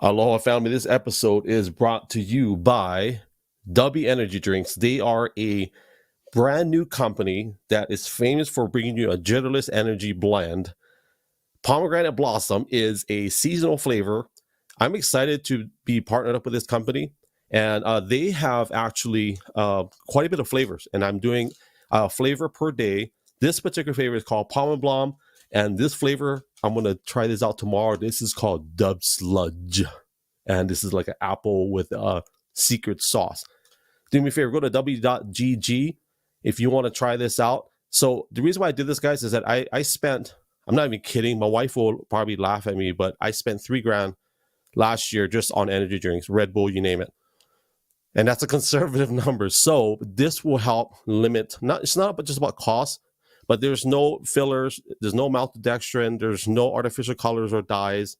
Aloha family, this episode is brought to you by DUBBY Energy Drinks. They are a brand new company that is famous for bringing you a jittlerless energy blend. Pomegranate Blossom is a seasonal flavor. I'm excited to be partnered up with this company, and they have actually quite a bit of flavors, and I'm doing a flavor per day. This particular flavor is called Pomegranate Blossom. And this flavor, I'm going to try this out tomorrow. This is called Dub Sludge. And this is like an apple with a secret sauce. Do me a favor, go to w.gg if you want to try this out. So the reason why I did this, guys, is that I spent, I'm not even kidding, my wife will probably laugh at me, but I spent $3,000 last year just on energy drinks, Red Bull, you name it. And that's a conservative number. So this will help limit, it's not just about cost, but there's no fillers, there's no maltodextrin, there's no artificial colors or dyes,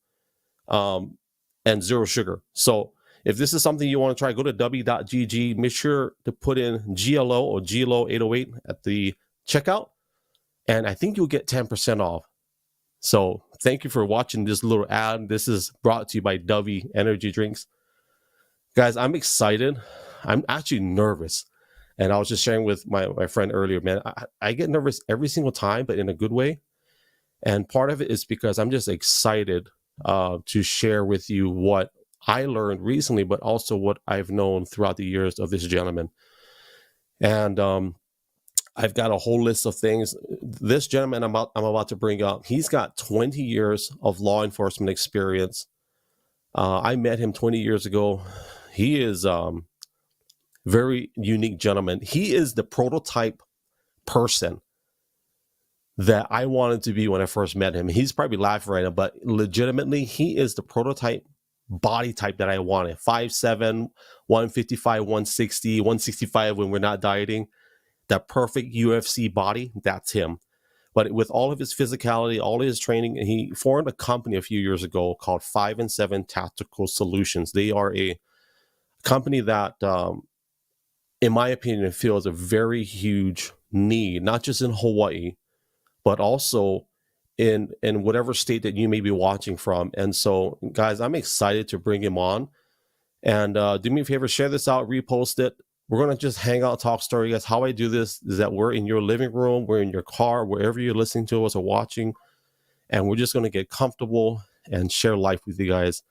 and zero sugar. So if this is something you want to try, go to w.gg. Make sure to put in gLO or gLO 808 at the checkout, and I think you'll get 10% off. So thank you for watching this little ad. This is brought to you by DUBBY Energy Drinks. Guys, I'm excited. I'm actually nervous. And I was just sharing with my friend earlier, man, I get nervous every single time, but in a good way. And part of it is because I'm just excited to share with you what I learned recently, but also what I've known throughout the years of this gentleman. And I've got a whole list of things. This gentleman I'm about to bring up, he's got 20 years of law enforcement experience. I met him 20 years ago. He is... very unique gentleman. He is the prototype person that I wanted to be when I first met him. He's probably laughing right now, but legitimately, he is the prototype body type that I wanted. 5'7", 155, 160, 165 when we're not dieting. That perfect UFC body, that's him. But with all of his physicality, all of his training, he formed a company a few years ago called 5 and 7 Tactical Solutions. They are a company that... in my opinion, fills a very huge need, not just in Hawaii, but also in whatever state that you may be watching from. And so, guys, I'm excited to bring him on. And do me a favor, share this out, repost it. We're going to just hang out, talk story, guys. How I do this is that we're in your living room, we're in your car, wherever you're listening to us or watching, and we're just going to get comfortable and share life with you guys.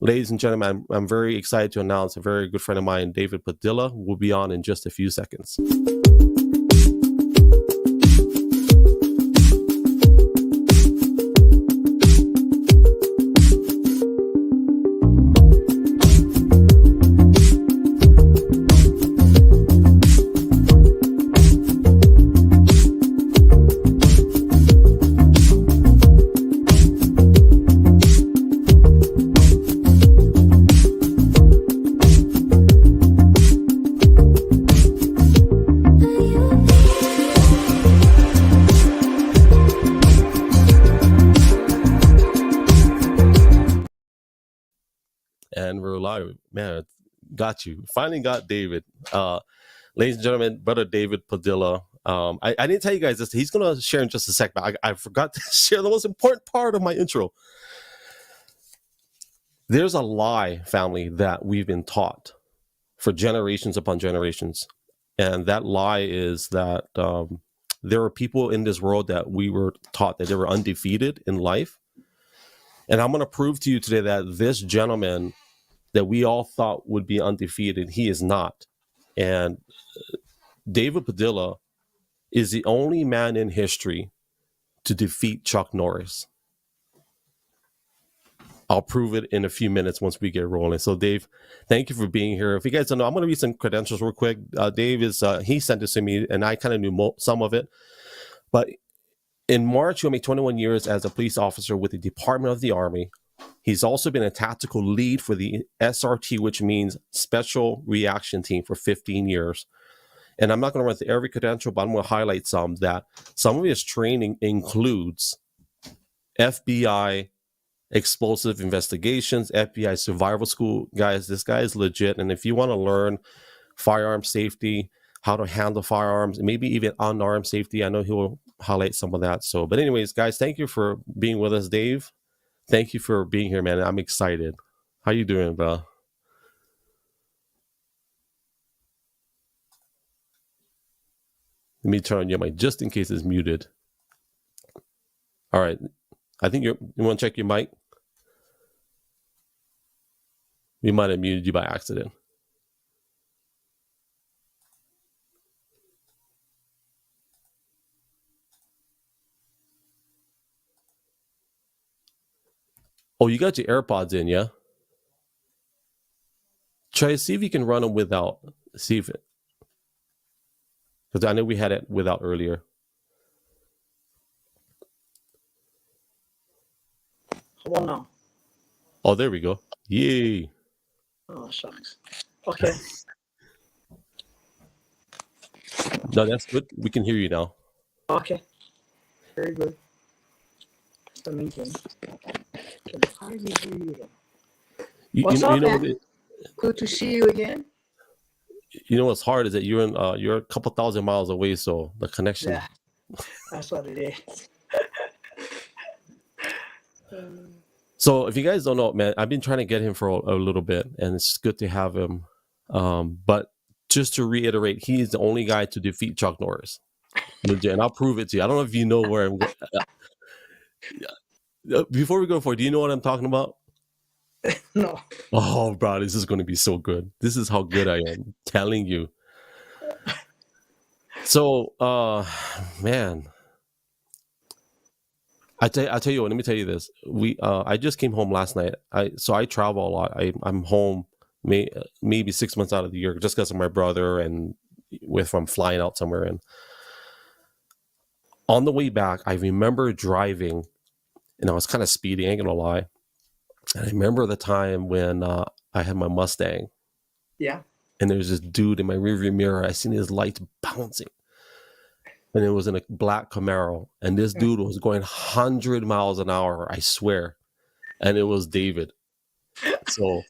Ladies and gentlemen, I'm very excited to announce a very good friend of mine, David Padilla, will be on in just a few seconds. And we're live, man. Got you. Finally got David. Ladies and gentlemen, brother David Padilla. I didn't tell you guys this. He's going to share in just a sec, but I forgot to share the most important part of my intro. There's a lie, family, that we've been taught for generations upon generations. And that lie is that there are people in this world that we were taught that they were undefeated in life. And I'm going to prove to you today that this gentleman that we all thought would be undefeated, he is not. And David Padilla is the only man in history to defeat Chuck Norris. I'll prove it in a few minutes once we get rolling. So Dave, thank you for being here. If you guys don't know, I'm going to read some credentials real quick. Dave is, he sent this to me and I kind of knew some of it, but in March, he'll make 21 years as a police officer with the Department of the Army. He's also been a tactical lead for the SRT, which means Special Reaction Team, for 15 years. And I'm not going to run through every credential, but I'm going to highlight some that some of his training includes FBI explosive investigations, FBI survival school. Guys, this guy is legit. And if you want to learn firearm safety, how to handle firearms, maybe even unarmed safety, I know he will highlight some of that. So, but anyways, guys, thank you for being with us. Dave, thank you for being here, man. I'm excited. How you doing, bro? Let me turn on your mic just in case it's muted. All right. I think you want to check your mic? We might have muted you by accident. Oh, you got your AirPods in, yeah? Try to see if you can run them without. See if it. Because I know we had it without earlier. How about now? Oh, there we go. Yay. Oh, shucks. Okay. No, that's good. We can hear you now. Okay. Very good. That's the main thing. Can hardly hear you though. What's up, man? Good to see you again. You know what's hard is that you're a couple thousand miles away, so the connection. Yeah, that's what it is. So if you guys don't know, man, I've been trying to get him for a little bit, and it's good to have him. But just to reiterate, he's the only guy to defeat Chuck Norris. Legit, and I'll prove it to you. I don't know if you know where I'm going. Before we go forward, do you know what I'm talking about? No. Oh, bro, this is going to be so good. This is how good I am. I'm telling you. So, man, I tell you what. Let me tell you this. I just came home last night. I travel a lot. I'm home maybe 6 months out of the year just because of my brother and I'm flying out somewhere. And on the way back, I remember driving, and I was kind of speeding. I ain't gonna lie. And I remember the time when I had my Mustang. Yeah. And there's this dude in my rearview mirror. I seen his lights bouncing. And it was in a black Camaro. And this dude was going 100 miles an hour, I swear. And it was David. So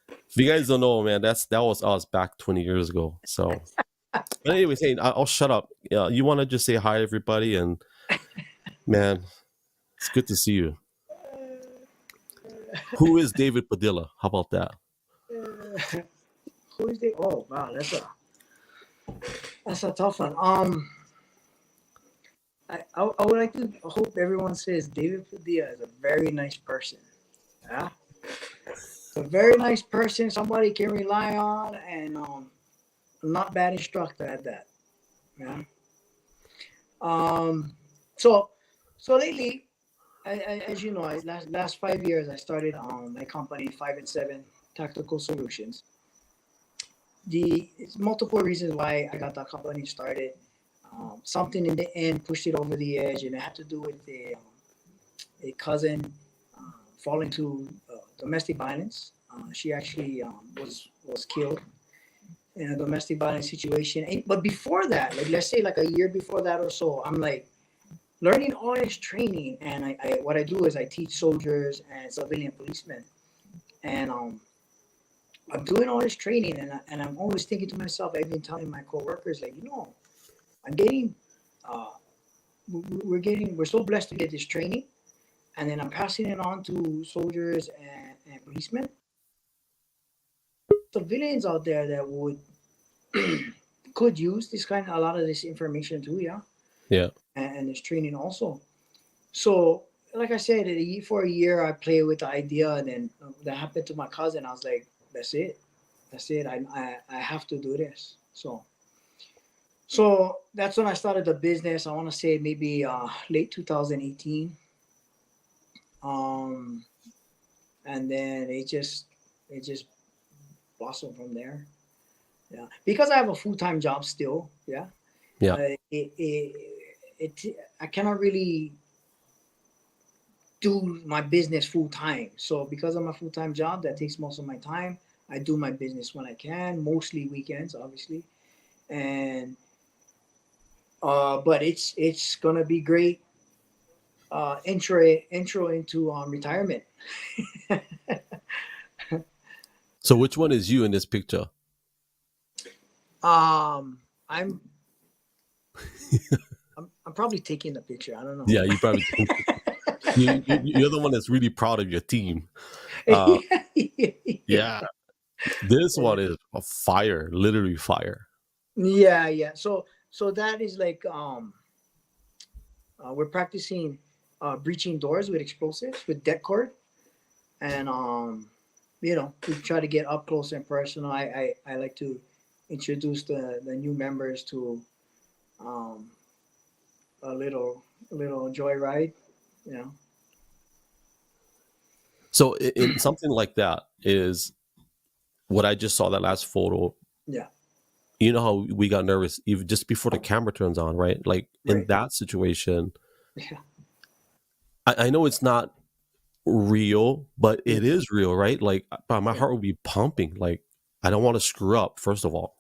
if you guys don't know, man, that was us back 20 years ago. So but anyways, hey, I'll shut up. You want to just say hi to everybody, and man, it's good to see you. Who is David Padilla? How about that? Who is the? Oh wow, that's a tough one. I would like to hope everyone says David Padilla is a very nice person. Yeah, a very nice person. Somebody can rely on, and not bad instructor at that. Yeah. So lately, as you know, last 5 years, I started my company 5 and 7 Tactical Solutions. It's multiple reasons why I got that company started. Something in the end pushed it over the edge, and it had to do with a cousin falling to domestic violence. She actually was killed in a domestic violence situation. But before that, like let's say like a year before that or so, I'm like learning all this training, and I what I do is I teach soldiers and civilian policemen, and I'm doing all this training, and I'm always thinking to myself, I've been telling my coworkers, like, I'm getting, we're so blessed to get this training, and then I'm passing it on to soldiers and policemen, civilians out there that would could use a lot of this information too, yeah, and this training also. So, like I said, for a year I played with the idea, and then that happened to my cousin. I was like, that's it. I have to do this. So that's when I started the business. I want to say maybe late 2018. And then it just blossomed from there. Yeah, because I have a full-time job still. Yeah. I cannot really do my business full-time. So because of my full-time job, that takes most of my time. I do my business when I can, mostly weekends, obviously, and but it's gonna be great. Intro into retirement. So which one is you in this picture? I'm probably taking the picture. I don't know. Yeah, you probably. You're the one that's really proud of your team. Uh, yeah, this one is a fire, literally fire. Yeah. So that is like we're practicing breaching doors with explosives with deck cord, and we try to get up close and personal. I like to introduce the new members to um, a little joyride. You know. So in something like that is what I just saw that last photo. Yeah. You know how we got nervous even just before the camera turns on, right? Like in Right. that situation, Yeah. I know it's not real, but it is real, right? Like my Yeah. heart would be pumping. Like I don't want to screw up, first of all,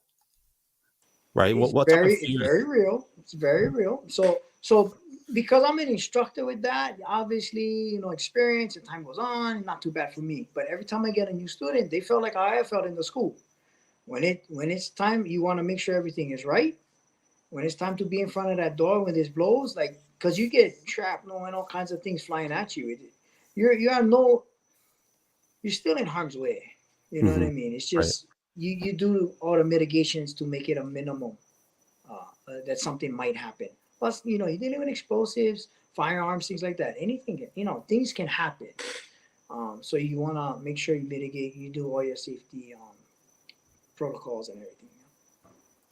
right? What type of It's fears? very real. It's very real. So because I'm an instructor with that, obviously, experience and time goes on, not too bad for me. But every time I get a new student, they feel like I felt in the school. When it's time, you want to make sure everything is right. When it's time to be in front of that door, when this blows, like, because you get trapped, knowing all kinds of things flying at you. You're still in harm's way. You know what Hmm. I mean? It's Right. just you do all the mitigations to make it a minimum that something might happen. Plus, you're dealing with explosives, firearms, things like that. Anything, things can happen. So you want to make sure you mitigate, you do all your safety protocols and everything.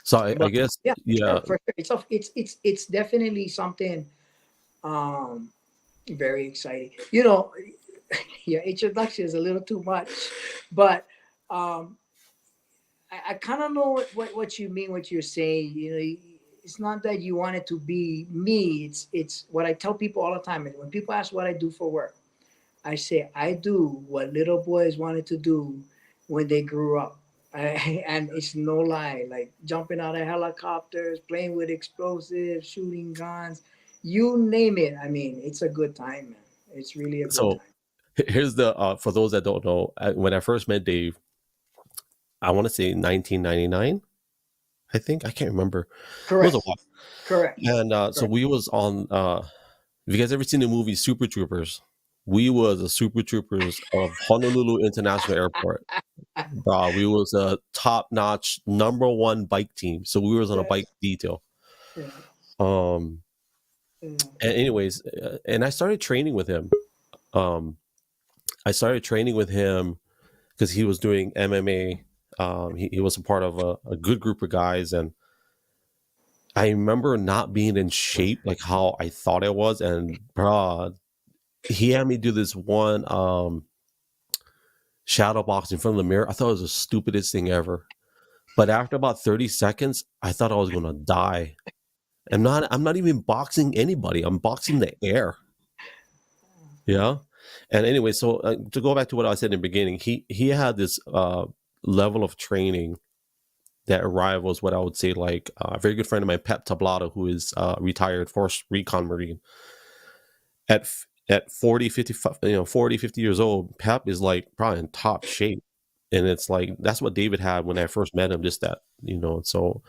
So I But guess, yeah, yeah. for sure. It's definitely something um, very exciting. Your introduction is a little too much, but um, I kind of know what you mean, what you're saying. It's not that you want it to be me. It's what I tell people all the time. And when people ask what I do for work, I say I do what little boys wanted to do when they grew up. And it's no lie, like jumping out of helicopters, playing with explosives, shooting guns, you name it. I mean, it's a good time, man. It's really a good So time. here's the for those that don't know, when I first met Dave, I want to say 1999. I think I can't remember. It was a Correct. while, Correct. and so Correct. we was on. If you guys ever seen the movie Super Troopers, we was the Super Troopers of Honolulu International Airport. We was a top notch number one bike team. So we was on a bike Yes. detail. Yeah. Um, Yeah. and anyways, and I started training with him. Um, I started training with him because he was doing MMA. He was a part of a good group of guys, and I remember not being in shape like how I thought I was. And he had me do this one shadow box in front of the mirror. I thought it was the stupidest thing ever. But after about 30 seconds, I thought I was gonna die. I'm not even boxing anybody. I'm boxing the air. Yeah. And anyway, so to go back to what I said in the beginning, he had this level of training that rivals what I would say like a very good friend of mine, Pep Tablado, who is retired Force Recon Marine. At 40, 55, 40, 50 years old, Pep is like probably in top shape. And it's like that's what David had when I first met him, just that. So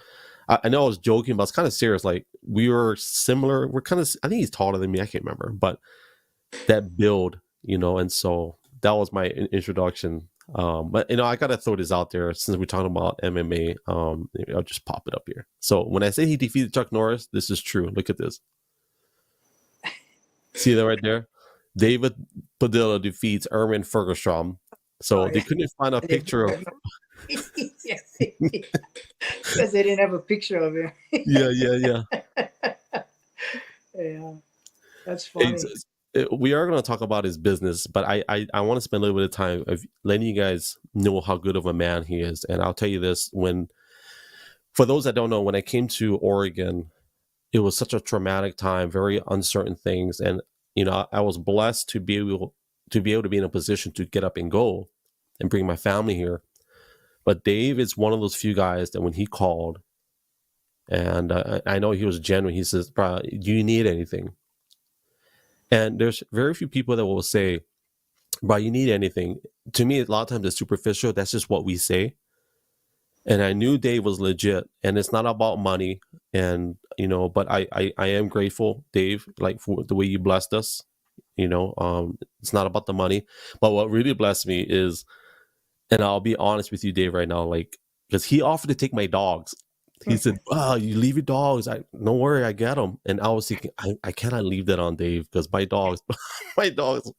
I know I was joking, but it's kind of serious. Like we were similar. We're kind of. I think he's taller than me. I can't remember, but that build. And so that was my introduction. But I gotta throw this out there since we're talking about MMA. Maybe I'll just pop it up here. So when I say he defeated Chuck Norris, this is true. Look at this. See that right there? David Padilla defeats Erwin Fergestrom. Oh, So they yeah. couldn't find a And they picture of. because they didn't have a picture of him. Yeah, yeah, yeah. Yeah, that's It's, funny. we are going to talk about his business, but I want to spend a little bit of time of letting you guys know how good of a man he is. And I'll tell you this: for those that don't know, when I came to Oregon, it was such a traumatic time, very uncertain things, and I was blessed to be in a position to get up and go and bring my family here. But Dave is one of those few guys that when he called, and I know he was genuine, he says, "Bro, do you need anything?" And there's very few people that will say, "Bro, you need anything?" To me, a lot of times it's superficial. That's just what we say. And I knew Dave was legit, and it's not about money. And but I am grateful, Dave, like for the way you blessed us. It's not about the money. But what really blessed me is, and I'll be honest with you, Dave, right now, like, because he offered to take my dogs. He said, "Oh, you leave your dogs. Don't worry, I get them." And I was thinking, I cannot leave that on Dave because my dogs, my dogs.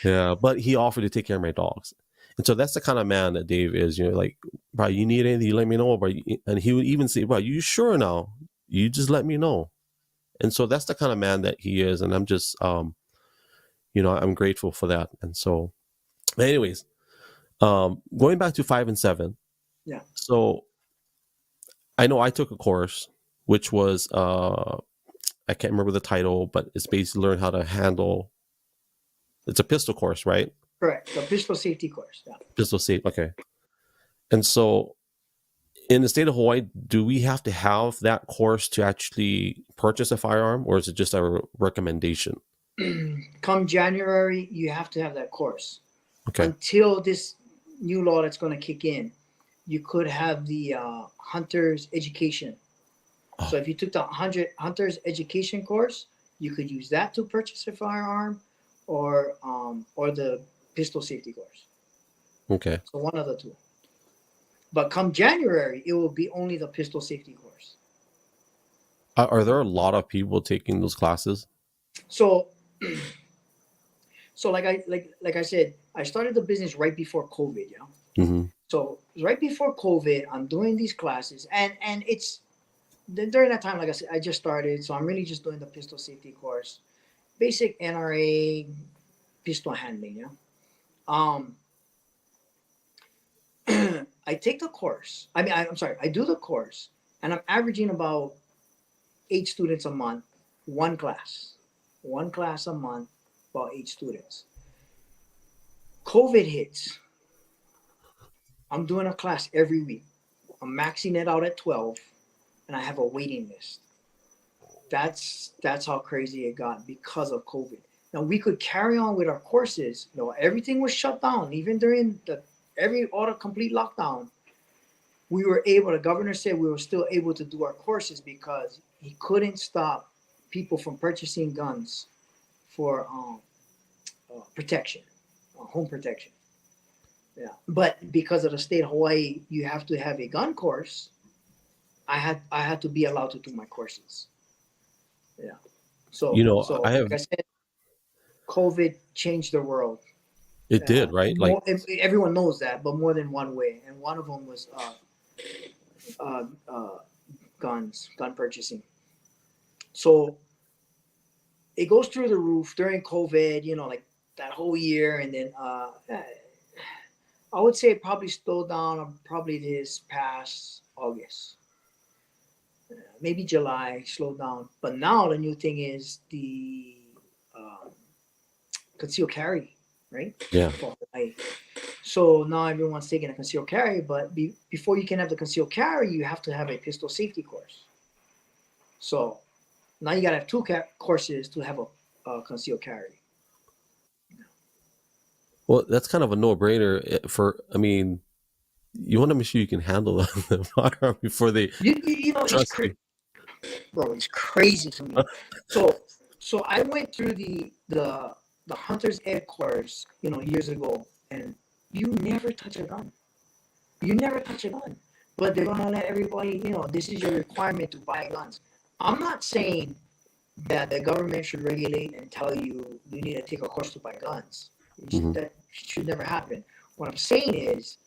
Yeah, but he offered to take care of my dogs, and so that's the kind of man that Dave is. Like, bro, you need anything, you let me know, bro. And he would even say, "Bro, you sure now? You just let me know." And so that's the kind of man that he is, and I'm just, I'm grateful for that. And so, anyways, going back to 5 and 7. Yeah. So I know I took a course, which was I can't remember the title, but it's basically learn how to handle. It's a pistol course, right? Correct. The pistol safety course. Yeah. Pistol safe. Okay. And so, in the state of Hawaii, do we have to have that course to actually purchase a firearm, or is it just a recommendation? Come January, you have to have that course. Okay. Until this new law that's going to kick in, you could have the hunter's education. Oh. So if you took the hunter's education course, you could use that to purchase a firearm, or the pistol safety course. Okay. So one of the two. But come January, it will be only the pistol safety course. Are there a lot of people taking those classes? So like I said, I started the business right before COVID. Mm-hmm. So right before COVID, I'm doing these classes, and it's during that time, like I said, I just started, so I'm really just doing the pistol safety course, basic NRA pistol handling. I take the course. I'm sorry, I do the course, and I'm averaging about 8 students a month, one class a month, about 8 students. COVID hits. I'm doing a class every week. I'm maxing it out at 12, and I have a waiting list. That's how crazy it got because of COVID. Now we could carry on with our courses. Everything was shut down, even during every complete lockdown. We were able. The governor said we were still able to do our courses because he couldn't stop people from purchasing guns for protection, home protection. Yeah, but because of the state of Hawaii, you have to have a gun course. I had to be allowed to do my courses. Yeah. So I have. Like I said, COVID changed the world. It did, right? Like, everyone knows that, but more than one way, and one of them was gun purchasing. So it goes through the roof during COVID. Like that whole year, and then I would say it probably slowed down probably this past August. Maybe July slowed down. But now the new thing is the concealed carry, right? Yeah. So now everyone's taking a concealed carry, but before you can have the concealed carry, you have to have a pistol safety course. So now you got to have 2 courses to have a concealed carry. Well, that's kind of a no-brainer you want to make sure you can handle the firearm before they trust you. Bro, it's crazy to me. So I went through the hunter's ed course, years ago, and you never touch a gun. But they're gonna let everybody, this is your requirement to buy guns. I'm not saying that the government should regulate and tell you need to take a course to buy guns. That should never happen. What I'm saying is,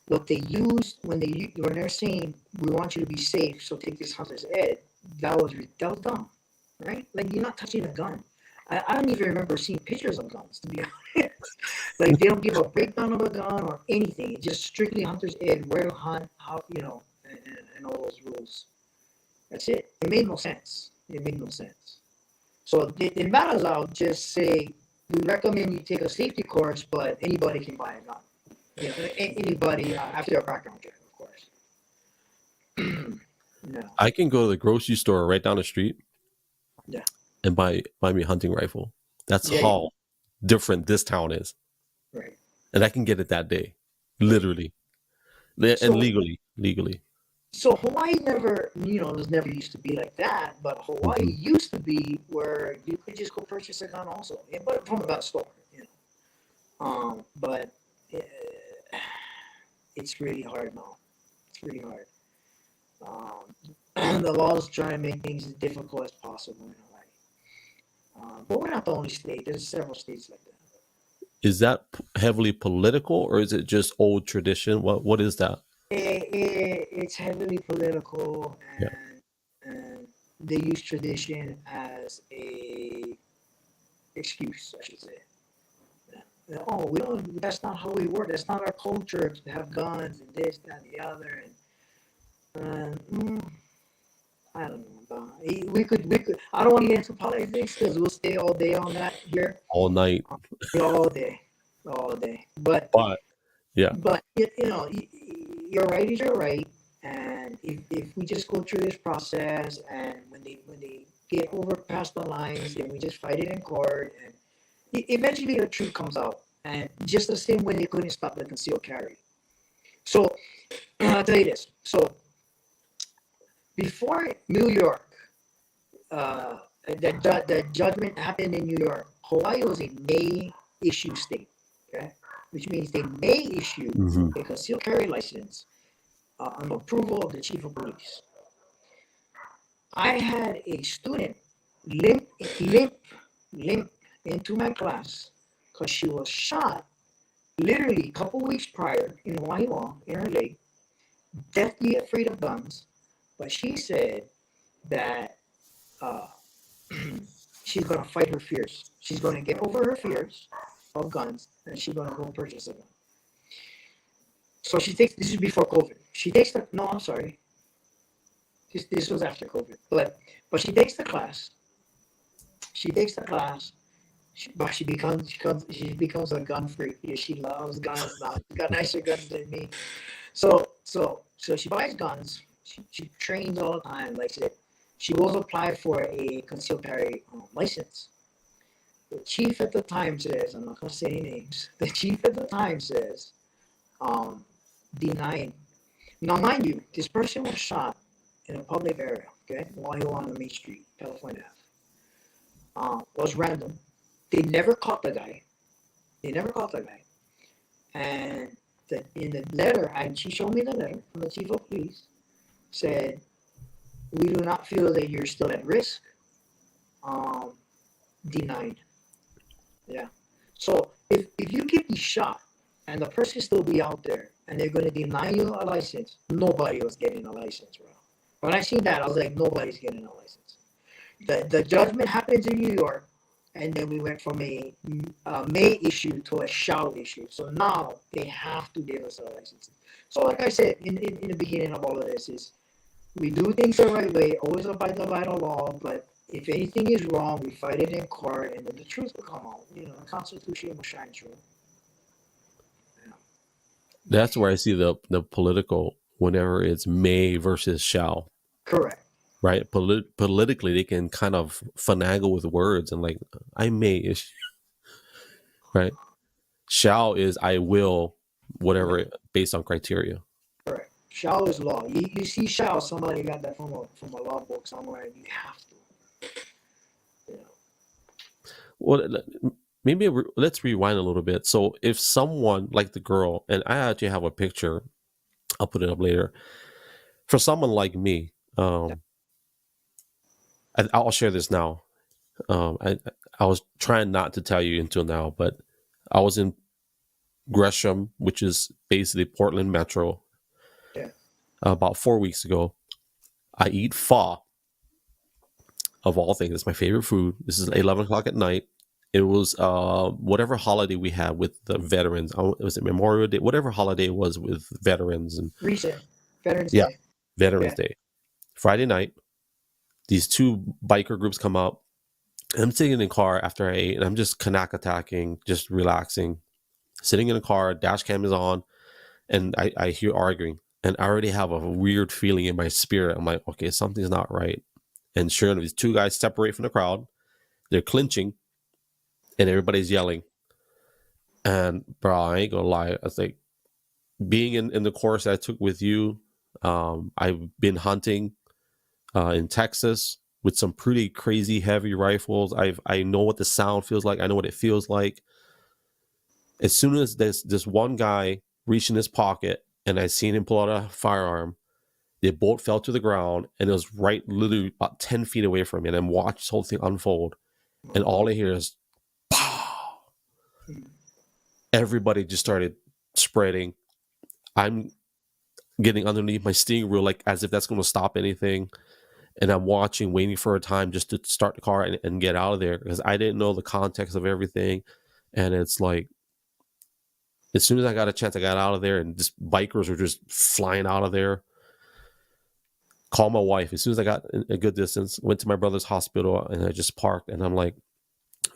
what they use when they're saying we want you to be safe, so take this hunter's ed. That was dumb, right? Like, you're not touching a gun. I don't even remember seeing pictures of guns, to be honest. Like, they don't give a breakdown of a gun or anything. It's just strictly hunter's ed, where to hunt, how, and all those rules. That's it. It made no sense. So in battles, I'll just say we recommend you take a safety course, but anybody can buy a gun. Anybody after a background check, of course. No. I can go to the grocery store right down the street. Yeah. And buy me a hunting rifle. That's how different this town is. Right. And I can get it that day, literally, and legally. So Hawaii never, was never used to be like that. But Hawaii Hmm. used to be where you could just go purchase a gun also, but from a gun store. But uh, it's really hard now. It's really hard. The laws try to make things as difficult as possible in Hawaii. But we're not the only state. There's several states like that. Is that heavily political, or is it just old tradition? What is that? It's heavily political, Yeah. and they use tradition as a excuse, I should say. Oh, we don't. That's not how we work. That's not our culture to have guns and this, that, and the other. And I don't know. We could. I don't want to get into politics because we'll stay all day on that here, All night. all day, all day. But But yeah. but you're right is you're right. And if we just go through this process, and when they get over past the lines, then we just fight it in court, and eventually the truth comes out. And just the same way they couldn't stop the concealed carry. So I'll tell you this. So before New York, the judgment happened in New York, Hawaii was a may issue state, okay? Which means they may issue Hmm. a concealed carry license on approval of the chief of police. I had a student limp, limp, limp into my class because she was shot literally a couple weeks prior in Hawaii law in her leg, deathly afraid of guns, but she said that uh, she's gonna fight her fears. She's gonna get over her fears of guns, and she's gonna go purchase a gun. So she takes. This is before COVID. She takes the. No, I'm sorry. This was after COVID. But she takes the class. She takes the class. But she becomes a gun freak. Yeah, she loves guns now. She's got nicer guns than me. So she buys guns. She trains all the time. Like I said, she goes apply for a concealed carry license. The chief at the time says, I'm not gonna say any names. The chief at the time says, um, denied. Now, mind you, this person was shot in a public area, okay, while he was on the Main Street, California Ave. Was random. They never caught the guy. They never caught the guy. And in the letter, and she showed me the letter from the chief of police, said, we do not feel that you're still at risk. Um, Denied. Yeah. So if you get shot and the person still be out there and they're going to deny you a license, nobody was getting a license, bro. When I seen that, I was like, nobody's getting a license. The judgment happens in New York, and then we went from a may issue to a shall issue. So now they have to give us a license. So like I said in the beginning of all of this is we do things the right way, always abide by the law, but if anything is wrong, we fight it in court, and then the truth will come out. The Constitution will shine through. Yeah. That's where I see the political whenever it's may versus shall. Correct. Right? Politically, they can kind of finagle with words and like I may issue. Right? Shall is I will, whatever based on criteria. Correct. Shall is law. You see shall, somebody got that from a law book somewhere, and you have to. Well, maybe let's rewind a little bit. So if someone like the girl, and I actually have a picture, I'll put it up later. For someone like me, I'll share this now. I was trying not to tell you until now, but I was in Gresham, which is basically Portland Metro, Yeah. about 4 weeks ago. I eat pho, of all things. It's my favorite food. This is 11 o'clock at night. It was whatever holiday we had with the veterans. Was it Memorial Day? Whatever holiday it was with veterans and Recent. Veterans yeah, Day. Veterans Yeah. Day. Friday night, these two biker groups come up. I'm sitting in the car after I ate, and I'm just kanak attacking, just relaxing, sitting in the car. Dash cam is on, and I hear arguing, and I already have a weird feeling in my spirit. I'm like, okay, something's not right. And sure enough, these two guys separate from the crowd. They're clinching, and everybody's yelling. And bro, I ain't gonna lie. I was like, being in the course I took with you, I've been hunting in Texas with some pretty crazy heavy rifles. I know what the sound feels like. I know what it feels like. As soon as this one guy reached in his pocket and I seen him pull out a firearm, the bolt fell to the ground and it was right literally about 10 feet away from me. And I watched this whole thing unfold. And all I hear is pow. Everybody just started spreading. I'm getting underneath my steering wheel like as if that's going to stop anything. And I'm watching, waiting for a time just to start the car and get out of there because I didn't know the context of everything. And it's like, as soon as I got a chance, I got out of there and just bikers were just flying out of there. Call my wife. As soon as I got a good distance, went to my brother's hospital and I just parked and I'm like,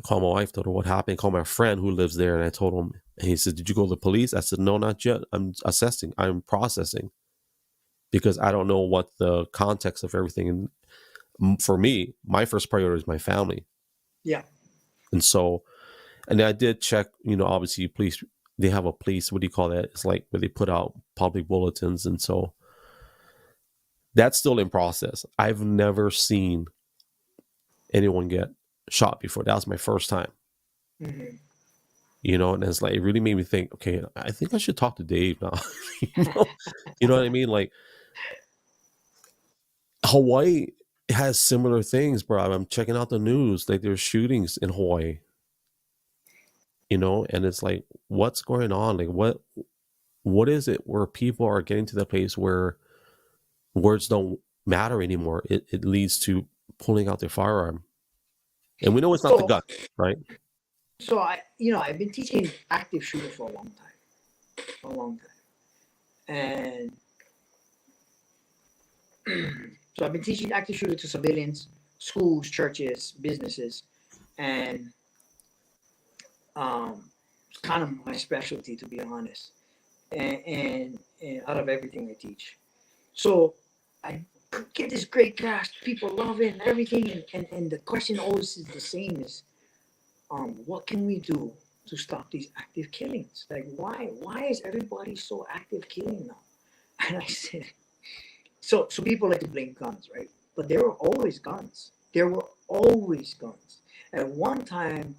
call my wife, told her what happened, call my friend who lives there. And I told him, and he said, did you go to the police? I said, no, not yet. I'm assessing. I'm processing because I don't know what the context of everything. And for me, my first priority is my family. Yeah. And so, and I did check, obviously police, they have a police, what do you call that? It's like where they put out public bulletins. And so that's still in process. I've never seen anyone get shot before. That was my first time. Mm-hmm. And it's like, it really made me think, okay, I think I should talk to Dave now. You know what I mean? Like Hawaii has similar things, bro. I'm checking out the news. Like there's shootings in Hawaii, and it's like, what's going on? Like what is it where people are getting to the place where words don't matter anymore? It leads to pulling out their firearm. And we know it's not the gun, right? So I've been teaching active shooter for a long time. And so I've been teaching active shooter to civilians, schools, churches, businesses, and it's kind of my specialty, to be honest. And out of everything I teach, so I get this great grasp. People love it and everything, and the question always is the same: is what can we do to stop these active killings? Like why is everybody so active killing now? And I said, so people like to blame guns, right? But there were always guns. There were always guns. At one time,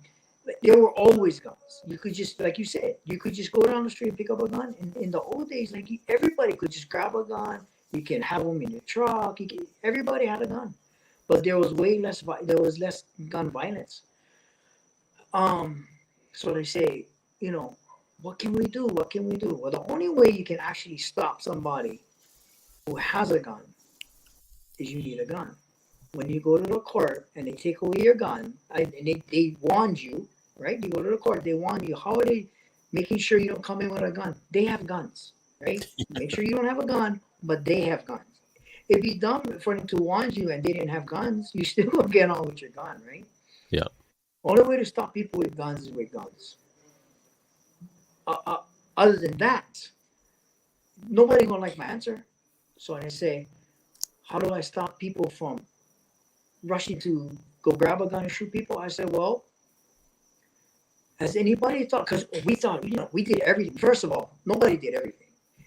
there were always guns. You could just, like you said, you could just go down the street and pick up a gun. In the old days, like everybody could just grab a gun. You can have them in your truck. Everybody had a gun, but there was less gun violence. So they say, what can we do? What can we do? Well, the only way you can actually stop somebody who has a gun is you need a gun. When you go to the court and they take away your gun, and they warned you, right? You go to the court, they warn you. How are they making sure you don't come in with a gun? They have guns, right? Make sure you don't have a gun, but they have guns. It'd be dumb for them to warn you and they didn't have guns. You still gonna get on with your gun, right? Yeah. Only way to stop people with guns is with guns. Other than that, nobody gonna like my answer. So I say, how do I stop people from rushing to go grab a gun and shoot people? I said, well, has anybody thought? Because we thought, we did everything. First of all, nobody did everything.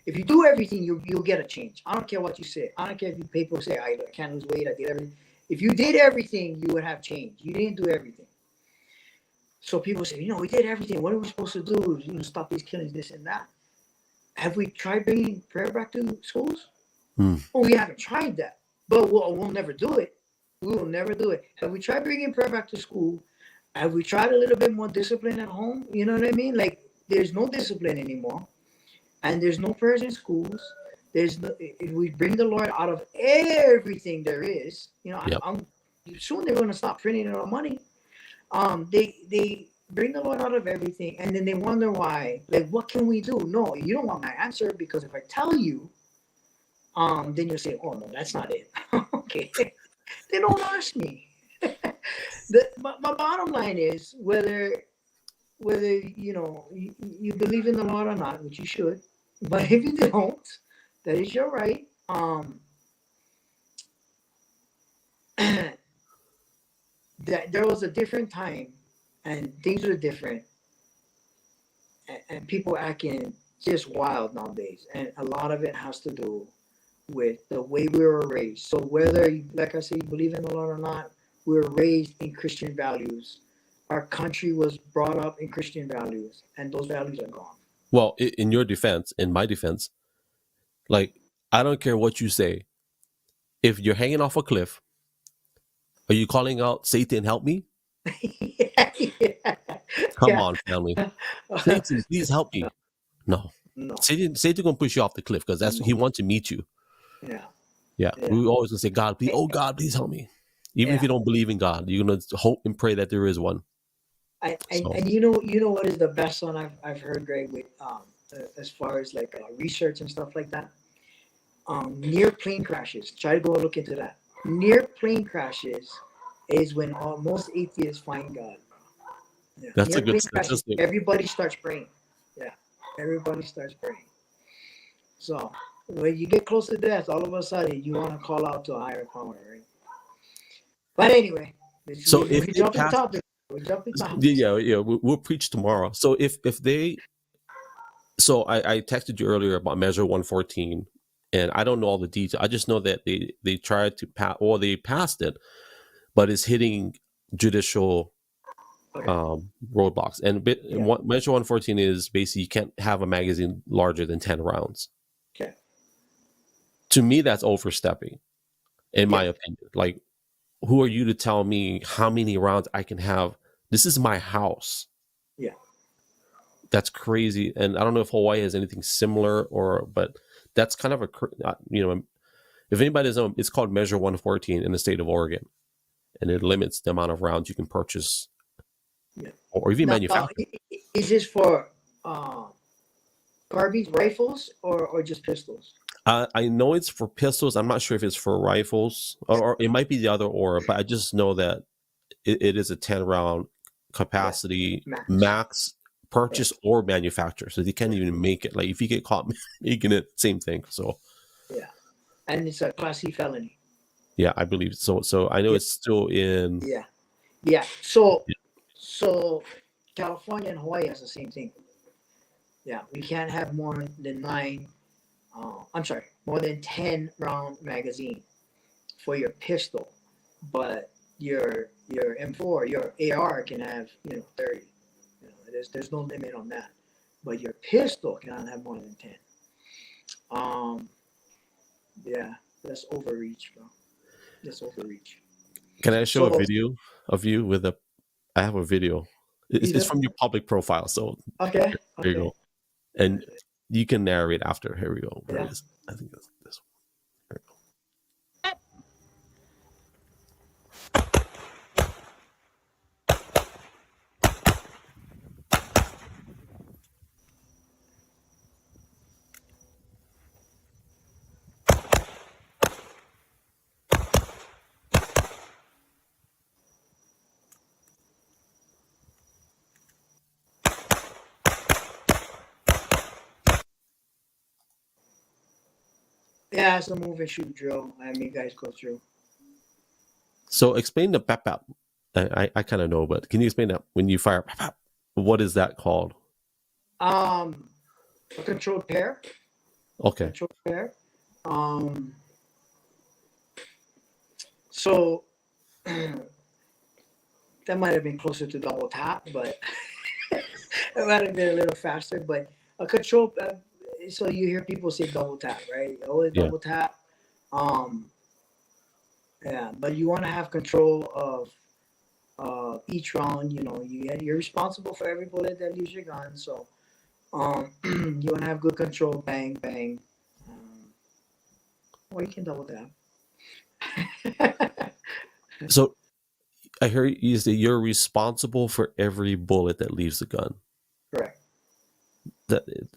If you do everything, you'll get a change. I don't care what you say. I don't care if people say, I can't lose weight, I did everything. If you did everything, you would have change. You didn't do everything. So people say, we did everything. What are we supposed to do? Stop these killings, this and that. Have we tried bringing prayer back to schools? Well, we haven't tried that. But we'll never do it. We will never do it. Have we tried bringing prayer back to school? Have we tried a little bit more discipline at home? You know what I mean? Like, there's no discipline anymore. And there's no prayers in schools. If we bring the Lord out of everything there is, yep. Soon they're going to stop printing our money. They bring the Lord out of everything, and then they wonder why. Like, what can we do? No, you don't want my answer, because if I tell you, then you'll say, oh no, that's not it. Okay, they don't ask me. My bottom line is whether you believe in the Lord or not, which you should, but if you don't, that is your right. That there was a different time and things were different, and people acting just wild nowadays, and a lot of it has to do with the way we were raised. So whether, like I say, you believe in the Lord or not, we were raised in Christian values. Our country was brought up in Christian values, and those values are gone. Well, in your defense, in my defense, like, I don't care what you say. If you're hanging off a cliff, are you calling out, Satan, help me? yeah, yeah, Come yeah. on, family. Satan, please help me. No. No, Satan gonna push you off the cliff because that's he no. wants to meet you. Yeah, Yeah. yeah, We always gonna say, God, please, oh God, please help me. Even if yeah. you don't believe in God, you're gonna hope and pray that there is one. So And you know what is the best one I've heard, Greg, with as far as like research and stuff like that. Near plane crashes. Try to go and look into that. Near plane crashes is when most atheists find God. Yeah. that's a Near good plane crashes, statistic. everybody starts praying. Yeah, everybody starts praying. So when you get close to death, all of a sudden you want to call out to a higher power, right? But anyway, So if we they jump in pass, topic. We jump in topics. yeah, we'll preach tomorrow. So if they, so I texted you earlier about Measure 114, and I don't know all the details. I just know that they tried to pass, or they passed it, but it's hitting judicial Okay. roadblocks. And Yeah. Measure 114 is basically you can't have a magazine larger than 10 rounds. Okay. To me, that's overstepping, in my Yeah. opinion. Like, who are you to tell me how many rounds I can have? This is my house. Yeah. That's crazy. And I don't know if Hawaii has anything similar, but that's kind of if anybody doesn't know, it's called Measure 114 in the state of Oregon, and it limits the amount of rounds you can purchase, Yeah. or even Now, manufacture. is this for carbines, rifles, or just pistols? I know it's for pistols. I'm not sure if it's for rifles, or it might be the other aura, but I just know that it is a 10 round capacity max purchase or manufacture. So they can't even make it. Like, if you get caught making it, same thing. So Yeah, and it's a Class C felony. yeah, I believe so. So I know it's still in. Yeah, yeah. So California and Hawaii has the same thing. Yeah, we can't have more than more than 10 round magazine for your pistol, but your M4, your AR can have 30. There's no limit on that, but your pistol cannot have more than 10. Yeah, that's overreach, bro. That's overreach. Can I show a So video of you with a? I have a video. It's from your public profile. So okay, there you go, and you can narrate after. Here we go. Where is? I think that's this one. There we go. Yeah, it's a move and shoot drill. I mean, guys go through. So explain the pap pap. I kind of know, but can you explain that when you fire pap pap? What is that called? A controlled pair. Okay. Controlled pair. So that might have been closer to double tap, but it might have been a little faster. But a control. So you hear people say double tap, right? Always Yeah. double tap. Yeah, but you want to have control of each round. You're responsible for every bullet that leaves your gun. So you want to have good control. Bang, bang. Or you can double tap. So I hear you say you're responsible for every bullet that leaves the gun. Correct.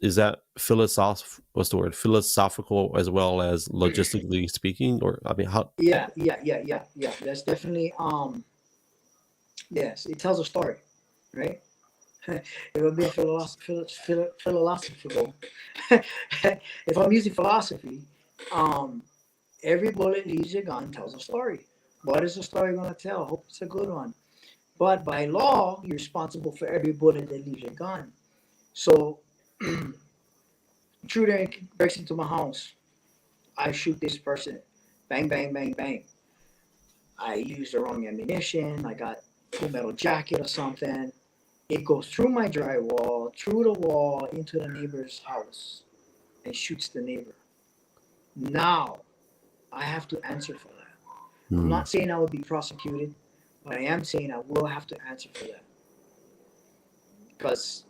Is that philosophical? What's the word? Philosophical as well as logistically speaking, or I mean, how? Yeah. That's definitely yes. It tells a story, right? It would be philosophical. If I'm using philosophy, every bullet leaves your gun tells a story. What is the story going to tell? Hope it's a good one. But by law, you're responsible for every bullet that leaves your gun. So, intruder breaks into my house. I shoot this person, bang, bang, bang, bang. I use the wrong ammunition. I got full metal jacket or something. It goes through my drywall, through the wall, into the neighbor's house, and shoots the neighbor. Now I have to answer for that. I'm Hmm. not saying I would be prosecuted, but I am saying I will have to answer for that. Because,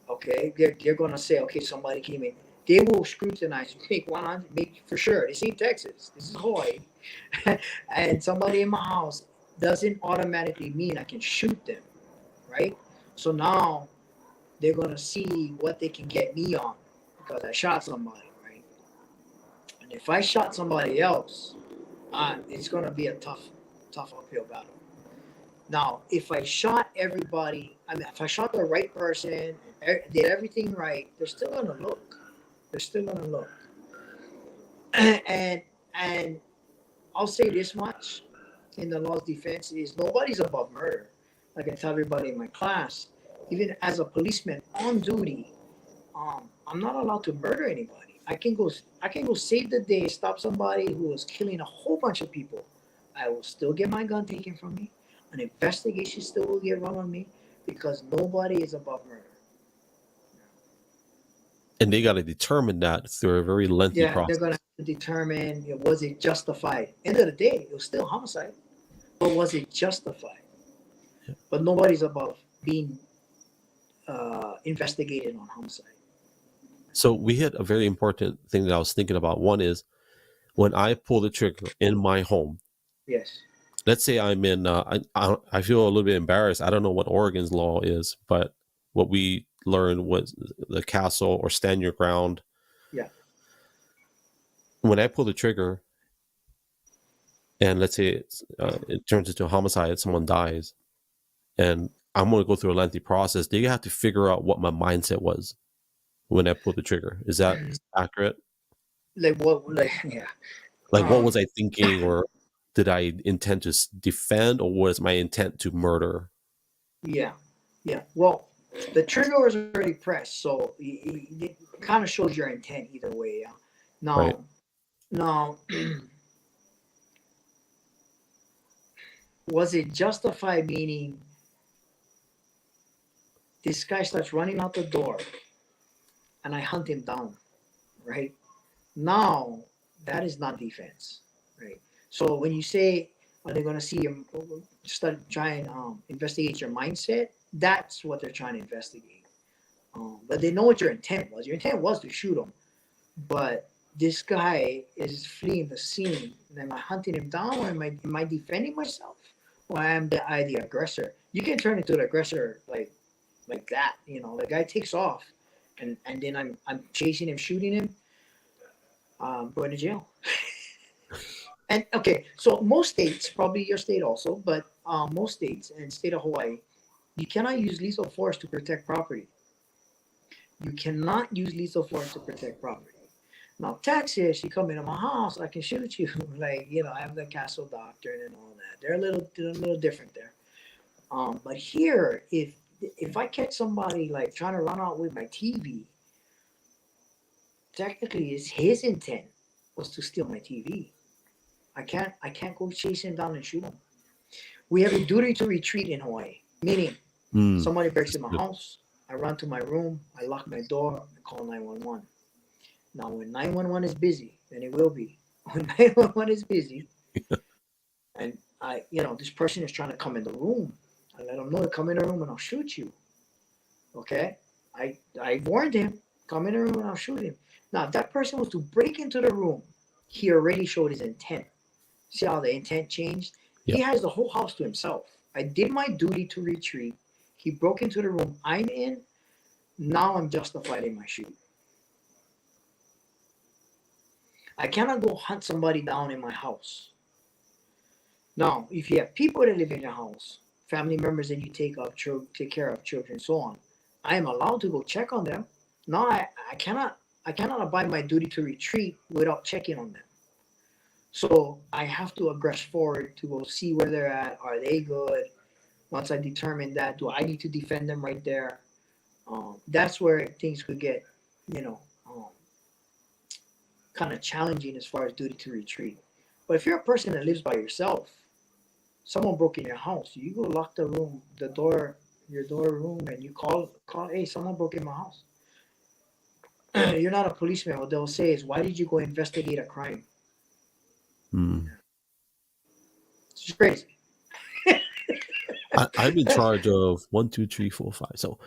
okay, they're going to say, okay, somebody came in. They will scrutinize you. Take 100, make for sure. This ain't Texas. This is Hawaii. And somebody in my house doesn't automatically mean I can shoot them, right? So now they're going to see what they can get me on because I shot somebody, right? And if I shot somebody else, it's going to be a tough uphill battle. Now, if I shot everybody, I mean, if I shot the right person, did everything right, they're still gonna look. They're still gonna look. and and I'll say this much in the law's defense is nobody's above murder. Like I tell everybody in my class, even as a policeman on duty, I'm not allowed to murder anybody. I can go save the day, stop somebody who was killing a whole bunch of people. I will still get my gun taken from me. An investigation still will get run on me because nobody is above murder. And they got to determine that through a very lengthy Yeah, they're gonna process. have to determine, was it justified. End of the day, it was still homicide, but was it justified? But nobody's above being investigated on homicide. So we hit a very important thing that I was thinking about. One is when I pull the trigger in my home. Yes. Let's say I'm in. I feel a little bit embarrassed. I don't know what Oregon's law is, but what we learned was the castle or stand your ground. Yeah. When I pull the trigger, and let's say it turns into a homicide, someone dies, and I'm going to go through a lengthy process. They have to figure out what my mindset was when I pulled the trigger. Is that accurate? Like what? Like yeah. Like, what Um. was I thinking, or did I intend to defend, or was my intent to murder? Yeah. Yeah. Well, the trigger was already pressed, so it kind of shows your intent either way. Yeah. Right. Now, now, was it justified? Meaning, this guy starts running out the door, and I hunt him down. Right now, that is not defense. Right. So when you say, are they going to see him? Start trying investigate your mindset. That's what they're trying to investigate. But they know what your intent was. Your intent was to shoot him, but this guy is fleeing the scene. Am I hunting him down, or am I defending myself, or am I the aggressor? You can turn into the aggressor like that. The guy takes off, and then I'm chasing him, shooting him, going to jail. And okay, so most states, probably your state also, but most states and state of Hawaii, you cannot use lethal force to protect property. You cannot use lethal force to protect property. Now, Texas, you come into my house, I can shoot you. Like, I have the castle doctrine and all that. They're a little different there. But here, if I catch somebody like trying to run out with my TV, technically, it's his intent was to steal my TV. I can't go chase him down and shoot him. We have a duty to retreat in Hawaii, meaning Mm. somebody breaks in my house, I run to my room, I lock my door, I call 911. Now, when 911 is busy, and it will be, when 911 is busy, and this person is trying to come in the room, I let them know to come in the room and I'll shoot you. Okay? I warned him, come in the room and I'll shoot him. Now, if that person was to break into the room, he already showed his intent. See how the intent changed? Yeah. He has the whole house to himself. I did my duty to retreat. He broke into the room I'm in. Now I'm justified in my shoot. I cannot go hunt somebody down in my house. Now, if you have people that live in your house, family members that you take care of, children, so on, I am allowed to go check on them. Now, I cannot abide my duty to retreat without checking on them. So I have to aggress forward to go see where they're at. Are they good? Once I determine that, do I need to defend them right there? That's where things could get, you know, um, kind of challenging as far as duty to retreat. But if you're a person that lives by yourself, someone broke in your house, you go lock the room, the door, your door room, and you call, hey, someone broke in my house. You're not a policeman. What they'll say is, why did you go investigate a crime? Hmm. It's just crazy. I'm in charge of 1, 2, 3, 4, 5. So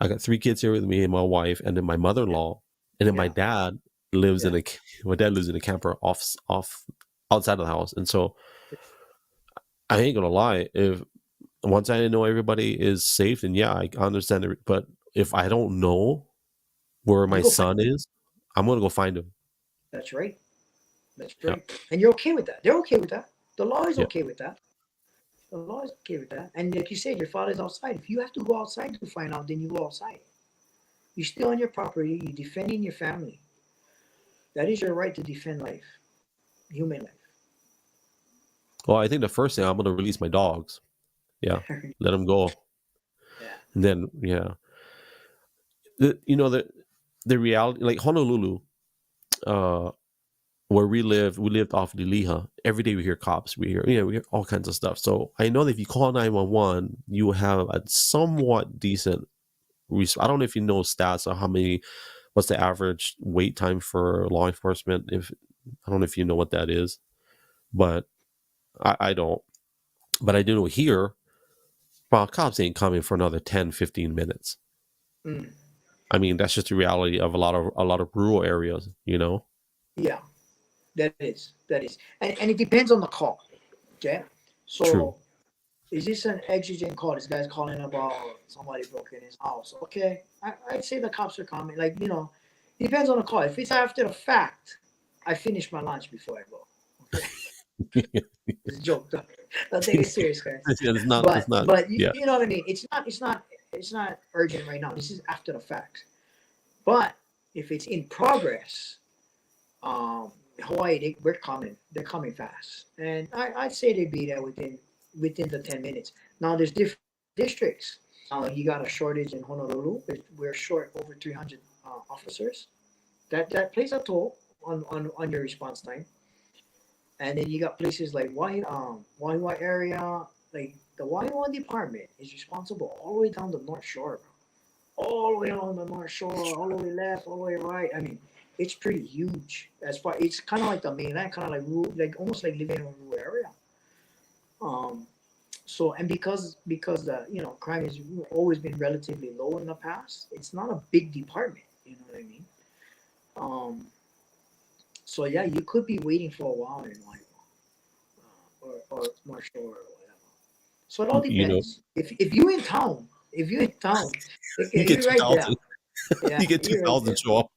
I got 3 kids here with me and my wife, and then my mother-in-law, and then my Yeah, dad lives yeah. my dad lives in a camper off outside of the house. And so I ain't gonna lie, if once I know everybody is safe, then yeah, I understand it. But if I don't know where You my go find son them. is, I'm gonna go find him. That's right. That's Yeah, right. And you're okay with that. They're okay with that. The law is yeah. okay with that. The law is okay with that. And like you said, your father's outside. If you have to go outside to find out, then you go outside. You're still on your property. You're defending your family. That is your right to defend life, human Well, I think the first thing I'm gonna release my dogs. Yeah, life. let them go, Yeah. and then yeah, the reality, like Honolulu, uh, where we lived off Liliha. Every day we hear cops, we hear all kinds of stuff. So I know that if you call 911, you have a somewhat decent. I don't know if you know stats on what's the average wait time for law enforcement. If I don't know if you know what that is, but I don't. But I do know here, well, cops ain't coming for another 10, 15 minutes. Mm. I mean, that's just the reality of a lot of rural areas, you know. Yeah. That is. That is. And it depends on the call. Okay. True. So is this an exigent call? This guy's calling about somebody broke in his house. Okay. I'd say the cops are coming. Like, it depends on the call. If it's after the fact, I finish my lunch before I go. Okay. It's a joke. Don't take it serious, guys. It's not. It's not. But Yeah. you know what I mean. It's not urgent right now. This is after the fact. But if it's in progress, Hawaii, we're coming. They're coming fast, and I'd say they'd be there within the 10 minutes. Now there's different districts. You got a shortage in Honolulu. We're short over 300 officers. That plays a toll on your response time. And then you got places like Waiwa area, like the Waiwa department is responsible all the way down the North Shore, bro. All the way along the North Shore, all the way left, all the way right. I mean, it's pretty huge. It's kind of like the mainland, kind of like like almost like living in a rural area. Um, so and because the crime has always been relatively low in the past, it's not a big department. You know what I mean? Um, so yeah, you could be waiting for a while in Waiwa. Or North Shore or whatever. So it all You know, depends. If you're in town, you get you're right there. 2,000. Yeah, You get two you're right thousand there. show up.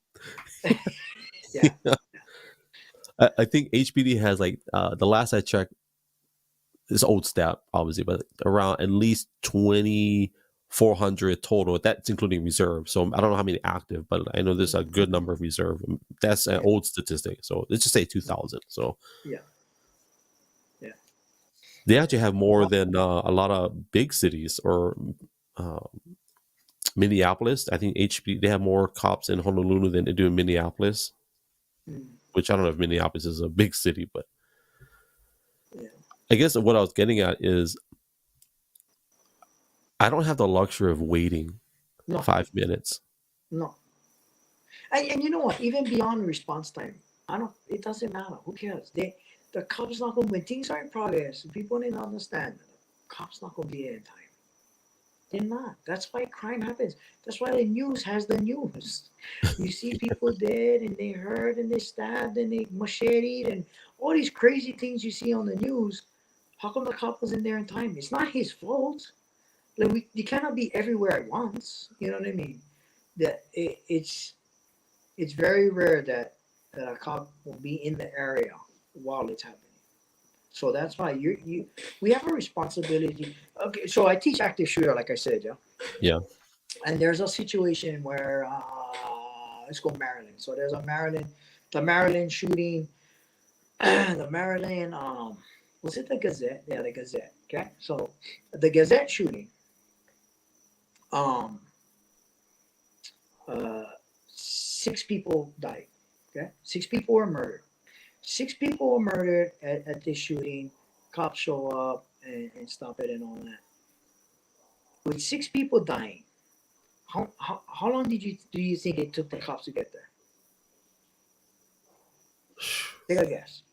Yeah. I think HPD has like the last I checked, this old stat obviously, but around at least 2,400 total. That's including reserve. So I don't know how many active, but I know there's a good number of reserve. That's an Yeah. old statistic. So let's just say 2,000. So Yeah. Yeah. they actually have more than a lot of big cities or uh, Minneapolis. I think HP they have more cops in Honolulu than they do in Minneapolis. Mm, Which I don't know if Minneapolis is a big city, but yeah. I guess what I was getting at is I don't have the luxury of waiting No. 5 minutes. No. And you know what? Even beyond response time, I don't. It doesn't matter. Who cares? The cops not gonna when things are in progress. People need to understand. The cops not gonna be there in time. They're not. That's why crime happens. That's why the news has the news. You see people dead and they hurt and they stabbed and they macheted and all these crazy things you see on the news. How come the cop was in there in time? It's not his fault. Like you cannot be everywhere at once. You know what I mean? It's very rare that a cop will be in the area while it's happening. So that's why we have a responsibility. Okay, so I teach active shooter, like I said, yeah. Yeah. And there's a situation where let's go Maryland. So there's the Maryland shooting, the Maryland was it the Gazette? Yeah, the Gazette. Okay, so the Gazette shooting, um, 6 people died. Okay, 6 people were murdered. 6 people were murdered at this shooting. Cops show up and stop it and all that. With 6 people dying, how long do you think it took the cops to get there? Take a guess.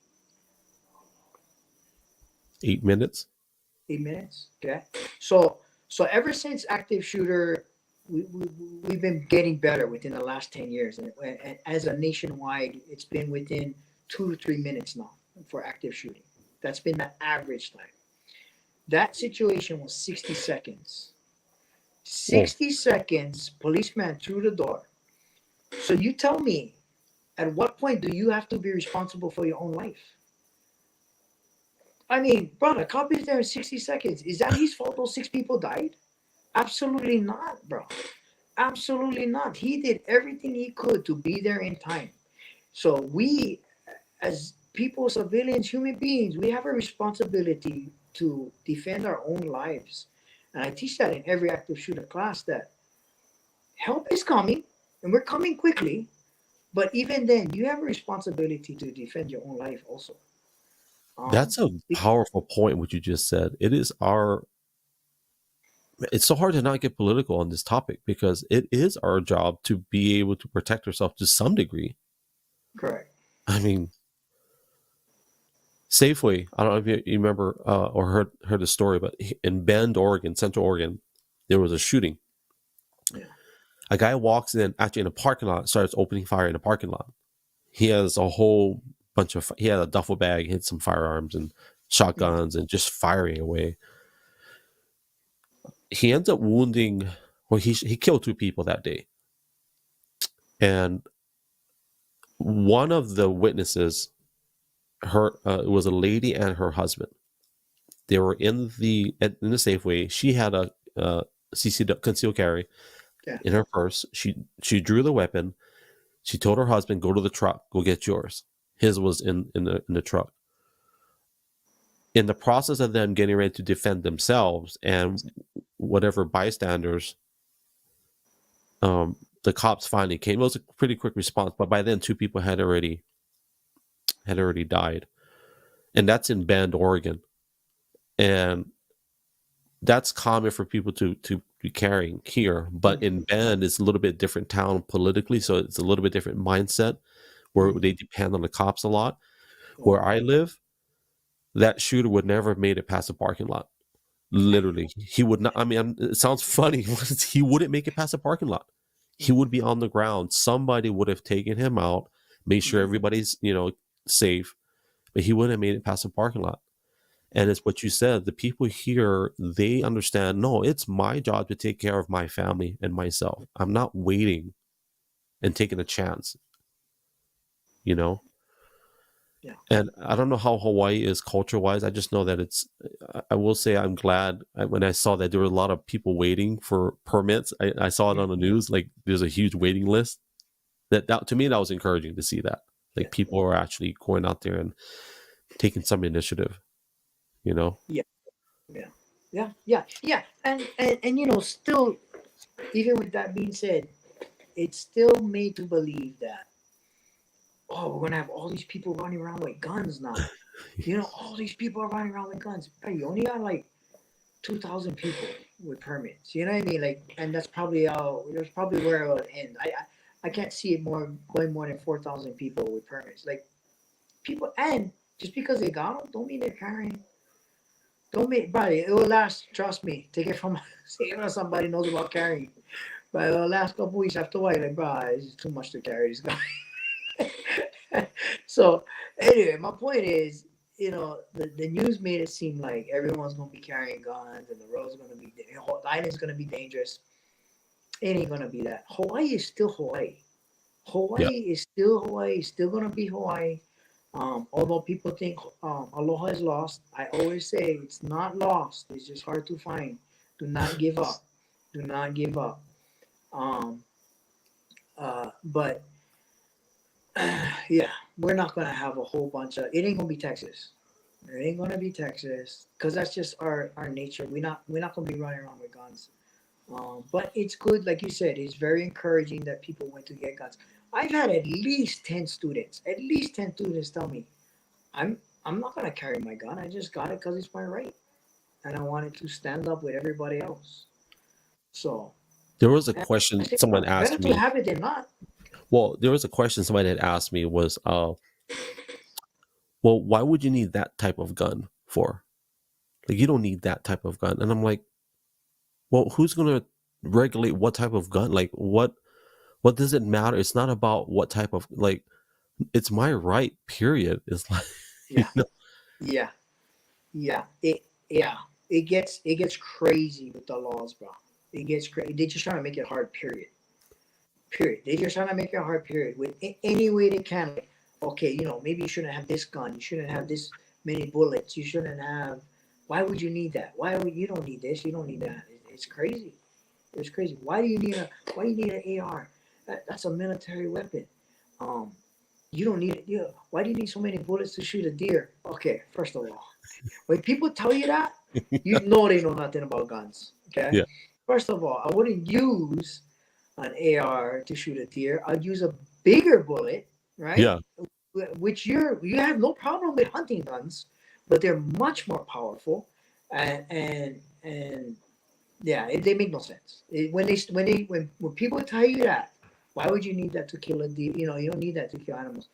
8 minutes. 8 minutes. Okay. So ever since active shooter, we we've been getting better within the last 10 years, and as a nationwide, it's been within 2 to 3 minutes now for active shooting. That's been the average time. That situation was 60 seconds. Whoa. 60 seconds, policeman through the door. So you tell me, at what point do you have to be responsible for your own life? I mean, brother, cop is there in 60 seconds. Is that his fault those 6 people died? Absolutely not, bro. Absolutely not. He did everything he could to be there in time. So we, as people, civilians, human beings, we have a responsibility to defend our own lives. And I teach that in every active shooter class, that help is coming and we're coming quickly. But even then, you have a responsibility to defend your own life also. Um, That's a powerful point, what you just said. It's so hard to not get political on this topic because it is our job to be able to protect ourselves to some degree. Correct. I mean, Safeway, I don't know if you remember or heard the story, but in Bend, Oregon, Central Oregon, there was a shooting. Yeah. A guy walks in, actually in a parking lot, starts opening fire in a parking lot. He has a whole he had a duffel bag, had some firearms and shotguns and just firing away. He ends up wounding, well, he killed 2 people that day. And one of the witnesses, it was a lady and her husband. They were in the Safeway. She had a CC concealed carry in her purse. She drew the weapon. She told her husband, "Go to the truck. Go get yours." His was in the truck. In the process of them getting ready to defend themselves and whatever bystanders, the cops finally came. It was a pretty quick response, but by then 2 people had already died, and that's in Bend, Oregon. And that's common for people to be carrying here, but in Bend it's a little bit different town politically, so it's a little bit different mindset where they depend on the cops a lot. Where I live, that shooter would never have made it past the parking lot. Literally, he would not. I mean, it sounds funny. He wouldn't make it past the parking lot. He would be on the ground. Somebody would have taken him out, made sure everybody's safe, but he wouldn't have made it past the parking lot. And it's what you said. The people here, they understand, no, it's my job to take care of my family and myself. I'm not waiting and taking a chance, Yeah. And I don't know how Hawaii is culture-wise. I just know that I will say I'm glad when I saw that there were a lot of people waiting for permits. I saw it on the news, like there's a huge waiting list. That to me, that was encouraging to see that. Like people are actually going out there and taking some initiative, Yeah. And still, even with that being said, it's still made to believe that, oh, we're gonna have all these people running around with guns now. All these people are running around with guns. Hey, you only got like 2,000 people with permits. You know what I mean? Like, and that's probably that's probably where it will end. I can't see it going more than 4,000 people with permits. Like people, and just because they got them, don't mean they're carrying. Don't make, buddy. It will last. Trust me. Take it from somebody knows about carrying. But the last couple weeks after a while, like, bro, it's too much to carry this guy. So anyway, my point is, the news made it seem like everyone's gonna be carrying guns and the road's gonna be, the island's gonna be dangerous. It ain't gonna be that. Hawaii is still Hawaii. Yeah. Hawaii is still Hawaii. Still gonna be Hawaii. Although people think aloha is lost, I always say it's not lost. It's just hard to find. Do not give up. Do not give up. But yeah, we're not gonna have a whole bunch of. It ain't gonna be Texas. It ain't gonna be Texas because that's just our nature. We're not gonna be running around with guns. But it's good, like you said, it's very encouraging that people went to get guns. I've had at least 10 students tell me, I'm not gonna carry my gun. I just got it because it's my right, and I wanted to stand up with everybody else. So There was a and question I say, someone well, better asked to me. have it than not. Well, there was a question somebody had asked me was, well, why would you need that type of gun for? Like, you don't need that type of gun. And I'm like, well, who's gonna regulate what type of gun? Like, what does it matter? It's not about what type of, like, it's my right. Period. It's like, you Yeah, know, yeah, yeah. Yeah, it gets crazy with the laws, bro. It gets crazy. They're just trying to make it hard. Period. Period. They're just trying to make it hard. Period. With any way they can. Like, okay, maybe you shouldn't have this gun. You shouldn't have this many bullets. You shouldn't have. Why would you need that? Why would you don't need this? You don't need that. It's crazy. It's crazy. Why do you need an AR? That's a military weapon. Um, you don't need it. Why do you need so many bullets to shoot a deer? Okay, first of all, when people tell you that, you know they know nothing about guns. Okay, yeah, first of all, I wouldn't use an AR to shoot a deer. I'd use a bigger bullet, right? yeah. Which you have no problem with hunting guns, but they're much more powerful, and yeah, they make no sense. When people tell you that, why would you need that to kill a deer? You don't need that to kill animals.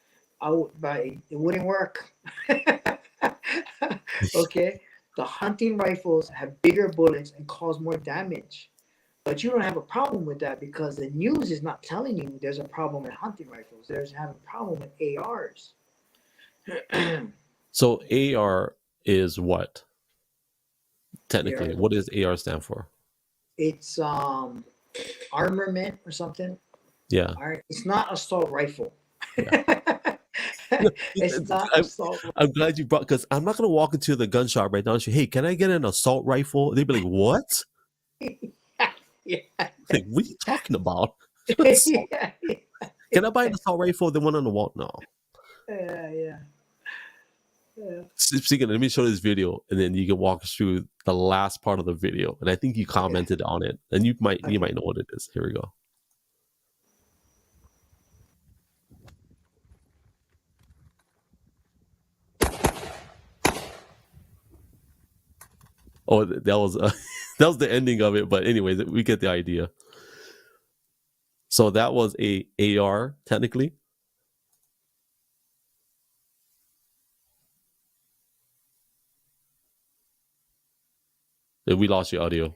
But it wouldn't work. Okay, the hunting rifles have bigger bullets and cause more damage. But you don't have a problem with that because the news is not telling you there's a problem with hunting rifles. There's having a problem with ARs. So AR is what? Technically, ARs. what does AR stand for? It's armament or something. Yeah. All right, it's not assault rifle. Yeah. It's not I'm, assault. I'm glad you brought, because I'm not gonna walk into the gun shop right now and say, "Hey, can I get an assault rifle?" They'd be like, "What? Yeah, Like, what are you talking about? Assault- yeah, Can I buy an assault rifle? The one on the wall? No." yeah, yeah. Speaking, let me show this video, and then you can walk us through the last part of the video. And I think you Okay, commented on it, and you might okay. know what it is. Here we go. Oh, that was that was the ending of it. But anyways, we get the idea. So that was a AR technically. We lost your audio.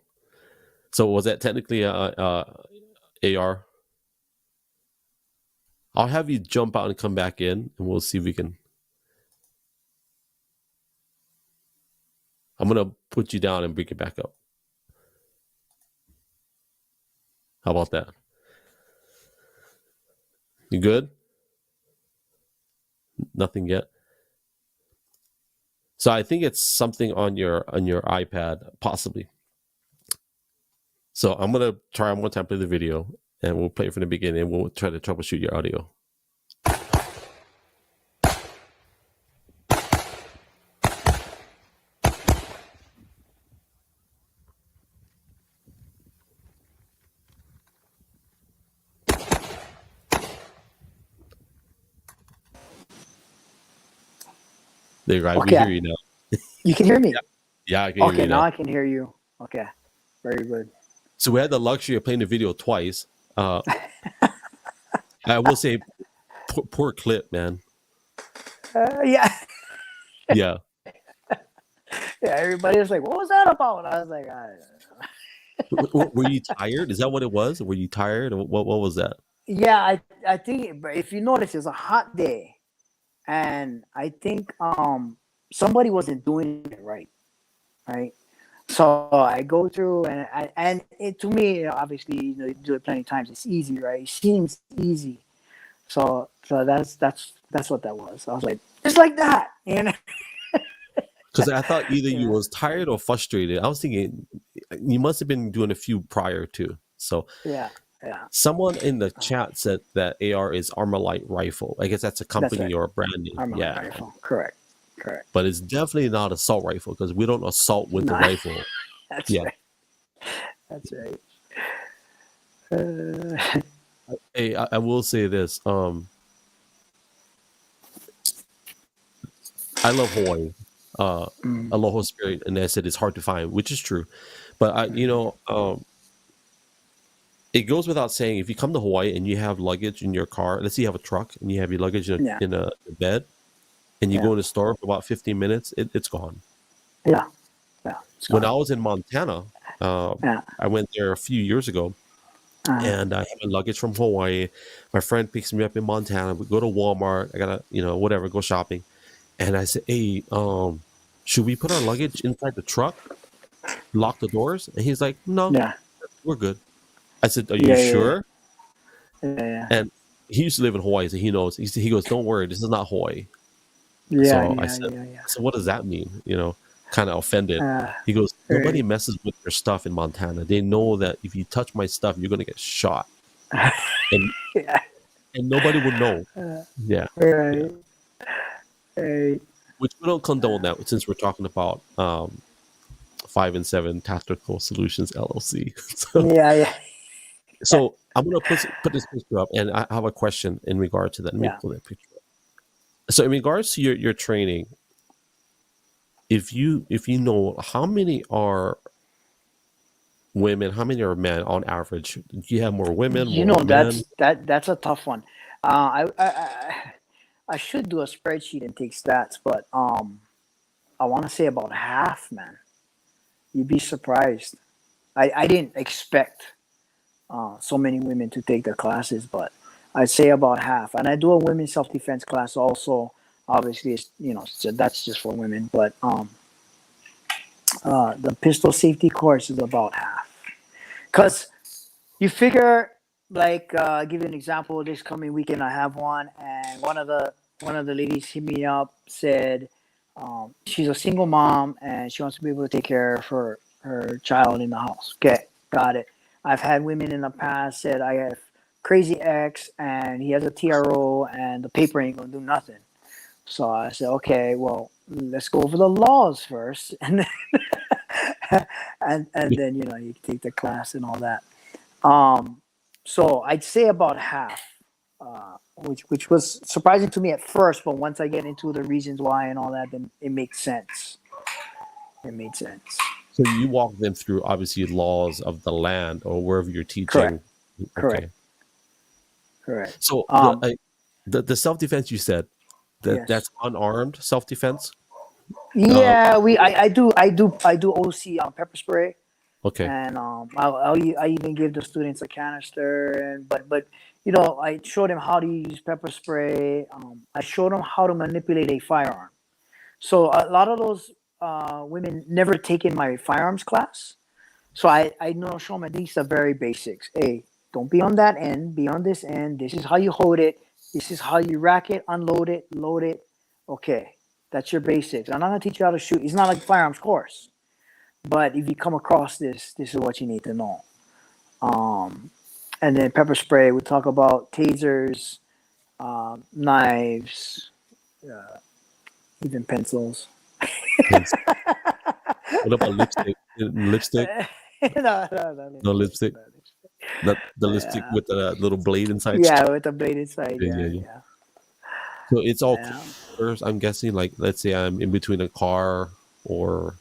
So was that technically a AR? I'll have you jump out and come back in, and we'll see if we can. I'm gonna put you down and bring it back up. How about that? You good? Nothing yet. So I think it's something on your iPad, possibly. So I'm gonna try one more time, play the video, and we'll play it from the beginning, and we'll try to troubleshoot your audio. There you go. We Okay, hear you now. you can hear me. Yeah, I can hear Okay, you now now. I can hear you. Okay, very good. So we had the luxury of playing the video twice. I will say, poor clip, man. Yeah, Yeah. yeah. Everybody was like, "What was that about?" I was like, Were you tired? Is that what it was? Were you tired? Or what was that? "Yeah." I think, but if you notice, it's a hot day, and I think somebody wasn't doing it right, right. So I go through, and it, to me, obviously, you do it plenty of times. It's easy, right? It seems easy. So that's what that was. I was like, just like that, Because I thought either you yeah, was tired or frustrated. I was thinking you must have been doing a few prior to. So yeah, yeah. someone in the chat said that AR is Armalite rifle. I guess that's a That's company right. or a brand name. I'm a Yeah. rifle. Correct. Correct. But it's definitely not assault rifle because we don't assault with the No, rifle. that's Yeah. right. That's right. Uh, Hey, I will say this. I love Hawaii. Uh, mm, Aloha Spirit, and I said it's hard to find, which is true. But mm, it goes without saying, if you come to Hawaii and you have luggage in your car, let's say you have a truck and you have your luggage yeah, in a bed, and you yeah, go in the store for about 15 minutes, it's gone. yeah, yeah. It's When gone. I was in Montana, Yeah, I went there a few years ago, uh, and I have my luggage from Hawaii. My friend picks me up in Montana. We go to Walmart. I gotta, whatever, go shopping. And I said, "Hey, should we put our luggage inside the truck, lock the doors?" And he's like, "No, yeah, we're good." I said, "Are you yeah, yeah, sure?" yeah, And he used to live in Hawaii, so he knows. He goes, "Don't worry, this is not Hawaii." yeah, So yeah, yeah, I said, "What does that mean?" Kind of offended. yeah. He goes, "Nobody Right. messes with your stuff in Montana. They know that if you touch my stuff, you're gonna get shot, and Yeah, nobody would know." Yeah, yeah. right, right. Which we don't condone that, since we're talking about 5 and 7 Tactical Solutions LLC. so, Yeah, yeah, so I'm gonna put this picture up, and I have a question in regard to that. Let me yeah. pull that picture up. So, in regards to your training, if you know how many are women, how many are men on average? Do you have more women, You more know, men? that's a tough one. I should do a spreadsheet and take stats, but I want to say about half, man. You'd be surprised. I didn't expect so many women to take the classes, but I'd say about half. And I do a women's self defense class also. Obviously, it's, so that's just for women. But the pistol safety course is about half. Because you figure, like, give you an example. This coming weekend, I have one, and one of the ladies hit me up, said she's a single mom and she wants to be able to take care of her child in the house. Okay, got it. I've had women in the past said I have crazy ex and he has a TRO and the paper ain't gonna do nothing. So I said, okay, well, let's go over the laws first, and and then you take the class and all that. Um, so I'd say about half, which was surprising to me at first, but once I get into the reasons why and all that, then it makes sense. It made sense. So you walk them through, obviously, laws of the land or wherever you're Correct. teaching. Correct. Okay. Correct. So the self defense, you said that's Yes. unarmed self defense. Uh, Yeah. I do OC on pepper spray, okay. and I even give the students a canister, and but I showed them how to use pepper spray. I showed them how to manipulate a firearm. So a lot of those women never taken my firearms class. So I know show them at least the very basics. Hey, don't be on that end, be on this end. This is how you hold it. This is how you rack it, unload it, load it. Okay, that's your basics. I'm not gonna teach you how to shoot. It's not like a firearms course. But if you come across this, this is what you need to know. Um, and then pepper spray. We talk about tasers, knives, uh, even pencils. Pens- What about lipstick? Lipstick? No No lipstick. lipstick. No lipstick. Not the lipstick Yeah, with the little blade inside. yeah, with the blade inside. Yeah, Yeah, yeah, yeah. yeah, So it's all yeah. colors, I'm guessing. Like, let's say I'm in between a car, or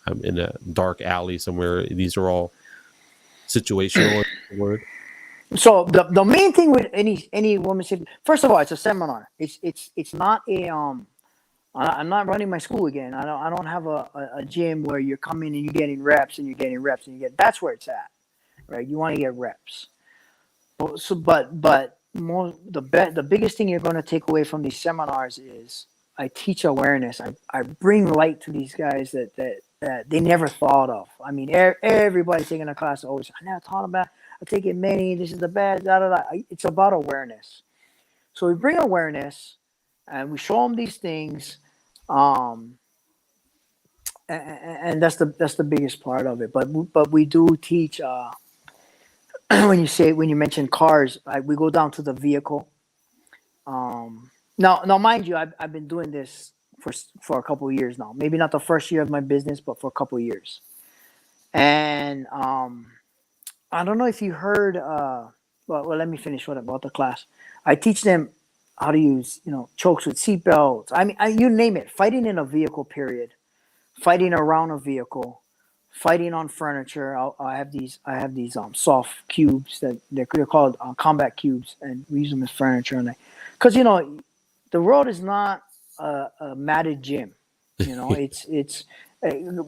I'm in a dark alley somewhere. These are all situational. Is the word. So the main thing with any woman safety, first of all, it's a seminar. It's not a I'm not running my school again. I don't have a gym where you're coming and you're getting reps and you're getting reps and you get that's where it's at, right? You want to get reps. So but more the biggest thing you're going to take away from these seminars is I teach awareness. I bring light to these guys that they never thought of. I mean, everybody taking a class always I never thought about. I take it many. This is the best. Da, da, da. It's about awareness. So we bring awareness and we show them these things. Um, and that's the biggest part of it. But we do teach. When you mention cars, we go down to the vehicle. Now, mind you, I've been doing this for a couple of years now. Maybe not the first year of my business, but for a couple of years. And I don't know if you heard. Well, let me finish what about the class. I teach them how to use, chokes with seatbelts. I mean, you name it. Fighting in a vehicle, period. Fighting around a vehicle, fighting on furniture. I have these. Soft cubes that they're called combat cubes, and we use them as furniture. And because the world is not a matted gym. It's uh,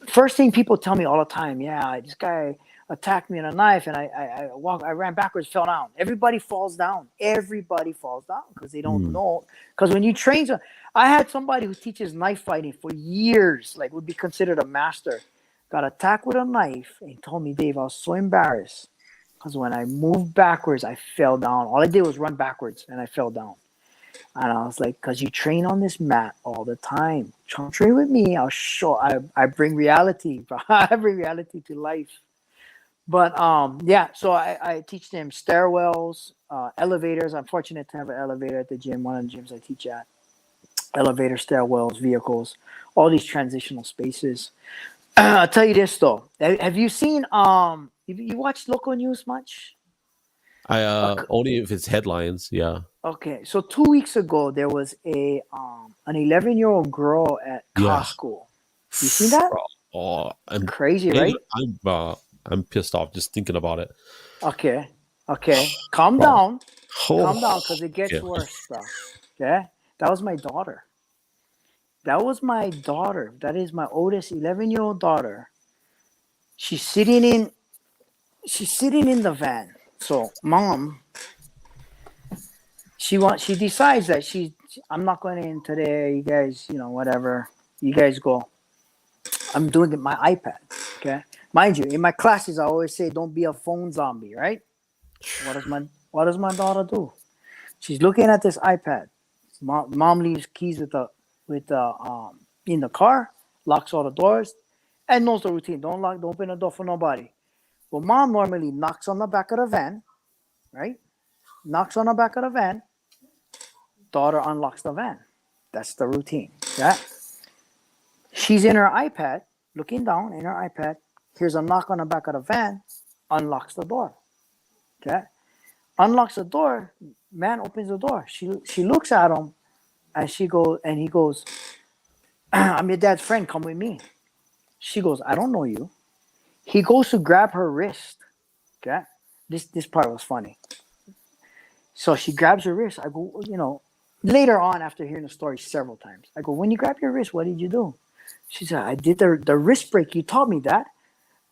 first thing people tell me all the time. Yeah, this guy attacked me with a knife, and I ran backwards, fell down. Everybody falls down. Everybody falls down because they don't Mm. know. Because when you train, I had somebody who teaches knife fighting for years, like would be considered a master. Got attacked with a knife and told me, Dave, I was so embarrassed because when I moved backwards, I fell down. All I did was run backwards and I fell down. And I was like, because you train on this mat all the time. Come train with me. I'll show. I bring reality. I bring reality to life. But yeah. So I teach them stairwells, elevators. I'm fortunate to have an elevator at the gym. One of the gyms I teach at. Elevator, stairwells, vehicles, all these transitional spaces. I'll tell you this though. Have you seen you watched local news much? I Uh, only if it's headlines. Yeah. Okay, so 2 weeks ago there was an 11-year-old girl at Yeah. Costco. You seen that? Oh, Crazy, right? I'm pissed off just thinking about it. Okay, calm Oh, down, oh, because it gets okay. worse, bro. Okay, that was my daughter. That is my oldest 11-year-old daughter. She's sitting in the van. So mom, she decides that I'm not going in today. You guys, whatever. You guys go. I'm doing it my iPad. Okay. Mind you, in my classes I always say don't be a phone zombie, right? What does my daughter do? She's looking at this iPad. Mom leaves keys with in the car, locks all the doors, and knows the routine. Don't open the door for nobody. Well, mom normally knocks on the back of the van, right? Knocks on the back of the van. Daughter unlocks the van. That's the routine. Yeah. She's in her iPad, looking down in her iPad. Here's a knock on the back of the van. Unlocks the door. Okay. Unlocks the door. Man opens the door. She looks at him, and he goes, I'm your dad's friend. Come with me. She goes, I don't know you. He goes to grab her wrist. Okay. This part was funny. So she grabs her wrist. I go, later on after hearing the story several times, I go, when you grab your wrist, what did you do? She said, I did the wrist break. You taught me that.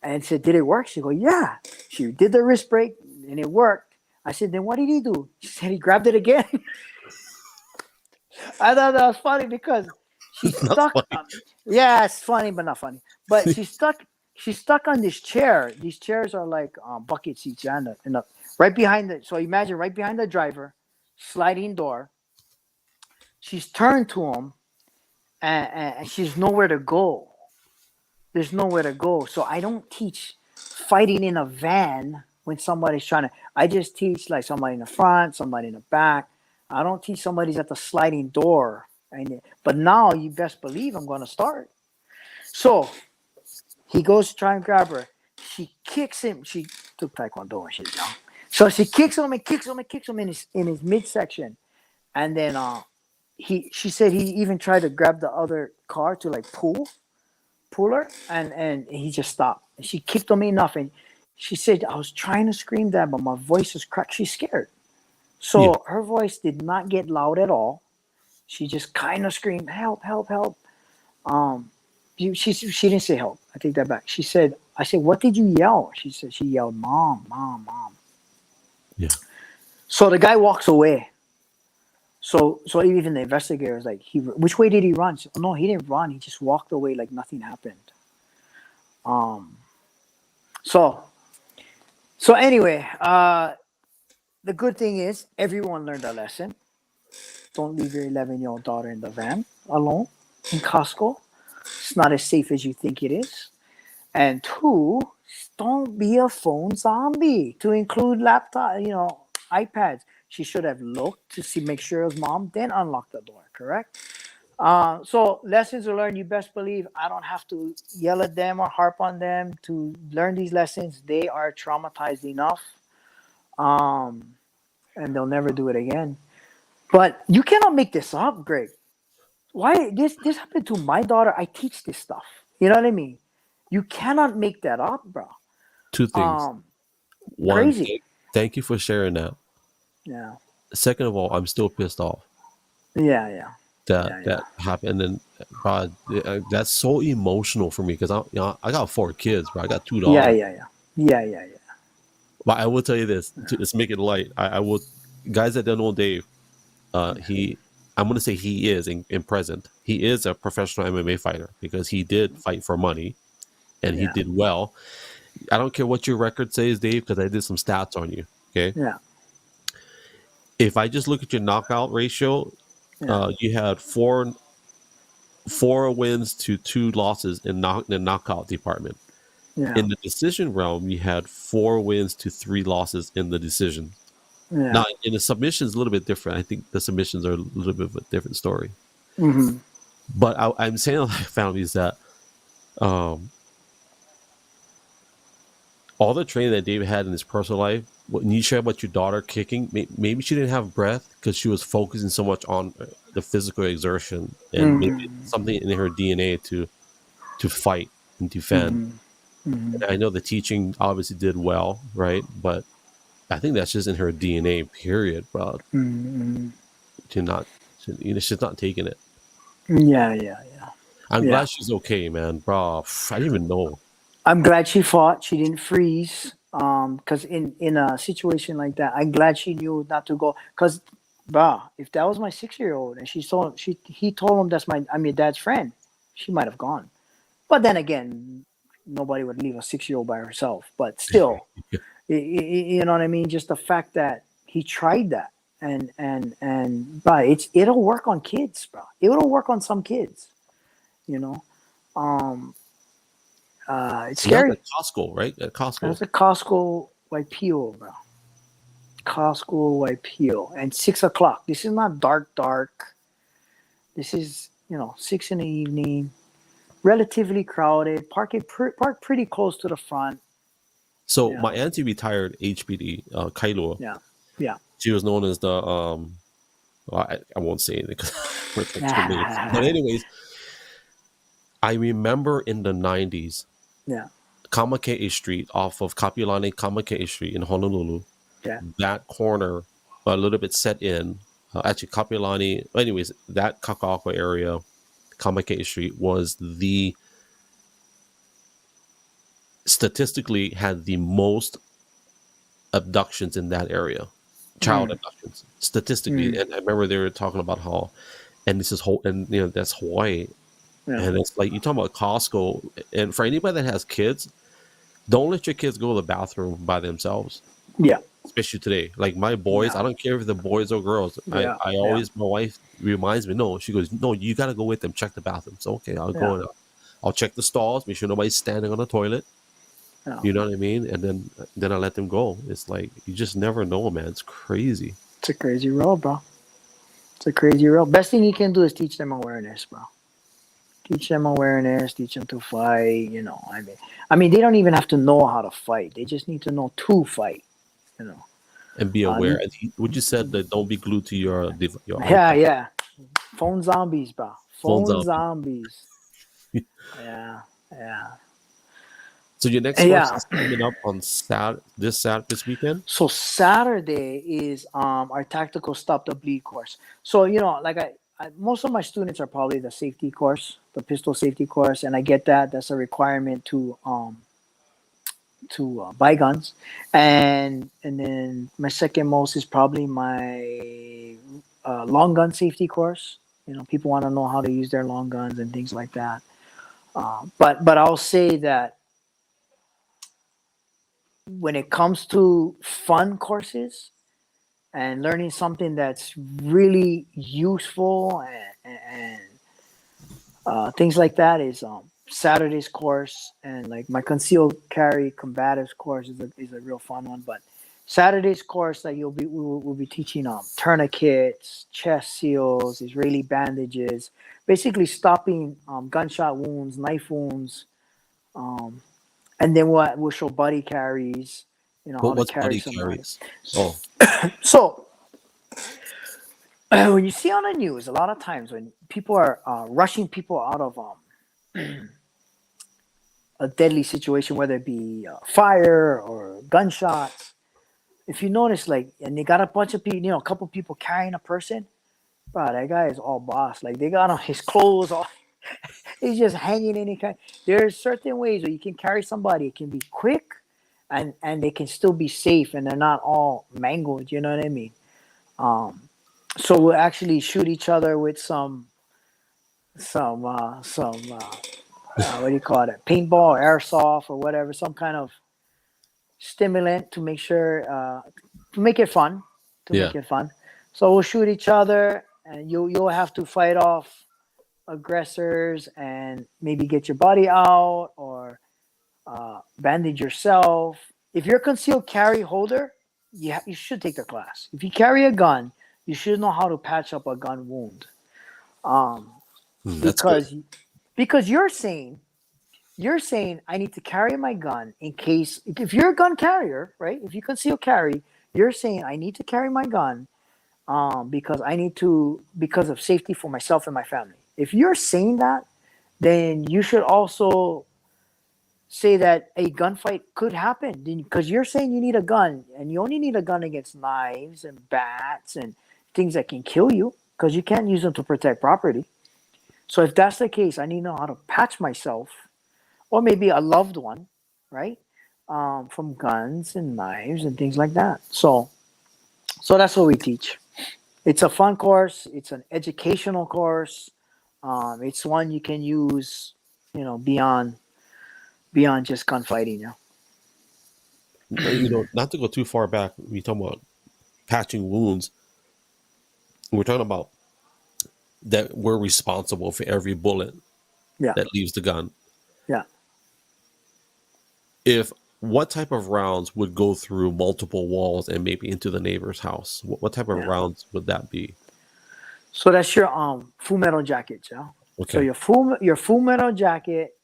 And said, did it work? She go, yeah. She did the wrist break and it worked. I said, then what did he do? She said, he grabbed it again. I thought that was funny because she's Not stuck. funny. Yeah, it's funny, but not funny. But she's stuck. She's stuck on this chair. These chairs are like bucket seats. Yeah, right behind the. So imagine right behind the driver, sliding door. She's turned to him, and she's nowhere to go. There's nowhere to go. So I don't teach fighting in a van when somebody's trying to. I just teach like somebody in the front, somebody in the back. I don't teach somebody's at the sliding door. But now you best believe I'm going to start. So he goes to try and grab her. She kicks him. She took Taekwondo when she was young. So she kicks him and kicks him and kicks him in his midsection. And then she said he even tried to grab the other car to like pull her, and he just stopped. And she kicked him enough, and she said, I was trying to scream that, but my voice is cracked. She's scared. So Yeah. her voice did not get loud at all. She just kind of screamed, help, help, help. She didn't say help. I take that back. I said, what did you yell? She said, she yelled, mom, mom, mom. Yeah. So the guy walks away. So even the investigator was like, which way did he run? Said, no, he didn't run. He just walked away like nothing happened. So anyway, the good thing is everyone learned a lesson. Don't leave your 11-year-old daughter in the van alone in Costco. It's not as safe as you think it is. And two, don't be a phone zombie. To include laptop, iPads. She should have looked to make sure it was mom, then unlock the door. Correct. So lessons are learned. You best believe I don't have to yell at them or harp on them to learn these lessons. They are traumatized enough, um, and they'll never do it again. But you cannot make this up, Greg. Why this happened to my daughter? I teach this stuff. You know what I mean? You cannot make that up, bro. Two things. Um, One, Crazy. thank you for sharing that. Yeah, Second of all, I'm still pissed off yeah. that happened. And then, God, that's so emotional for me because I got 4 kids, bro. I got 2 daughters. Yeah. But I will tell you this, to just make it light. I will, guys that don't know Dave, I'm going to say he is in present. He is a professional MMA fighter because he did fight for money and he did well. I don't care what your record says, Dave, because I did some stats on you. Okay. Yeah. If I just look at your knockout ratio, you had four wins to 2 losses in the knockout department. Yeah. In the decision realm, you had 4 wins to 3 losses in the decision. Yeah. Now, in the submissions, a little bit different. I think the submissions are a little bit of a different story. Mm-hmm. But I'm saying what I found is that all the training that David had in his personal life, when you share about your daughter kicking, maybe she didn't have breath because she was focusing so much on the physical exertion and maybe something in her DNA to fight and defend. And I know the teaching obviously did well, right? But I think that's just in her DNA, period, bro. She's not taking it. Yeah. I'm glad she's okay, man, bro. I didn't even know. I'm glad she fought. She didn't freeze. Because in a situation like that, I'm glad she knew not to go. Because, if that was my 6-year-old and he told him I'm your dad's friend, she might have gone. But then again, nobody would leave a 6-year-old by herself. But still, you know what I mean. Just the fact that he tried that, it'll work on kids, bro. It'll work on some kids, you know. It's scary. That's at Costco, right? At Costco. That's a Costco Waipio, bro. Costco Waipio. And 6:00. This is not dark. This is, 6 in the evening. Relatively crowded. Park pretty close to the front. So my auntie retired HPD, Kailua. Yeah. She was known as the well, I won't say anything because but anyways, I remember in the 90s. Yeah. Kamakei Street off of Kapiolani Kamakei Street in Honolulu. Yeah. That corner, a little bit set in. Actually, Kapiolani. Anyways, that Kaka'ako area, Kamakei Street was statistically had the most abductions in that area, child abductions statistically. And I remember they were talking about how, and this is that's Hawaii. Yeah. And it's like, you talking about Costco, and for anybody that has kids, don't let your kids go to the bathroom by themselves. Yeah. Especially today. Like my boys, I don't care if they're boys or girls. I always, my wife reminds me, no, she goes, no, you got to go with them, check the bathroom. So, okay, I'll go and I'll check the stalls, make sure nobody's standing on the toilet. Yeah. You know what I mean? And then I let them go. It's like, you just never know, man. It's crazy. It's a crazy world, bro. It's a crazy world. Best thing you can do is teach them awareness, bro. Teach them awareness, teach them to fight, I mean, they don't even have to know how to fight. They just need to know to fight, And be aware. What you said, that don't be glued to your Yeah. Phone zombies, bro. Phone zombies. Yeah. So your next course is coming up on this weekend? So Saturday is our tactical stop the bleed course. So, like most of my students are probably the safety course, the pistol safety course, and I get that. That's a requirement to buy guns, and then my second most is probably my long gun safety course. People want to know how to use their long guns and things like that. But I'll say that when it comes to fun courses and learning something that's really useful and things like that is Saturday's course, and like my concealed carry combatives course is a real fun one. But Saturday's course, like we'll be teaching tourniquets, chest seals, Israeli bandages, basically stopping gunshot wounds, knife wounds, um, and then we'll show buddy carries, how to What's carry buddy somebody. carries? Oh, So when you see on the news, a lot of times when people are rushing people out of a deadly situation, whether it be fire or gunshots, if you notice, like, and they got a bunch of people, a couple people carrying a person, bro, that guy is all boss. Like, they got on his clothes, all he's just hanging in. There's certain ways where you can carry somebody. It can be quick, and they can still be safe, and they're not all mangled. You know what I mean? So we'll actually shoot each other with some what do you call it? Paintball, airsoft, or whatever, some kind of stimulant to make sure to make it fun. yeah. So we'll shoot each other, and you'll have to fight off aggressors and maybe get your body out or bandage yourself. If you're a concealed carry holder, you should take the class. If you carry a gun, you should know how to patch up a gun wound. That's good. Because you're saying I need to carry my gun in case, if you're a gun carrier, right? If you conceal carry, you're saying I need to carry my gun because because of safety for myself and my family. If you're saying that, then you should also say that a gunfight could happen because you're saying you need a gun, and you only need a gun against knives and bats and things that can kill you because you can't use them to protect property. So if that's the case, I need to know how to patch myself or maybe a loved one, right? From guns and knives and things like that. So that's what we teach. It's a fun course. It's an educational course. It's one you can use, beyond just gunfighting. Not to go too far back, we talk about patching wounds. We're talking about that we're responsible for every bullet Yeah, that leaves the gun. yeah. If what type of rounds would go through multiple walls and maybe into the neighbor's house? What type of Yeah. rounds would that be? So that's your full metal jacket, yeah. So Okay. your full metal jacket,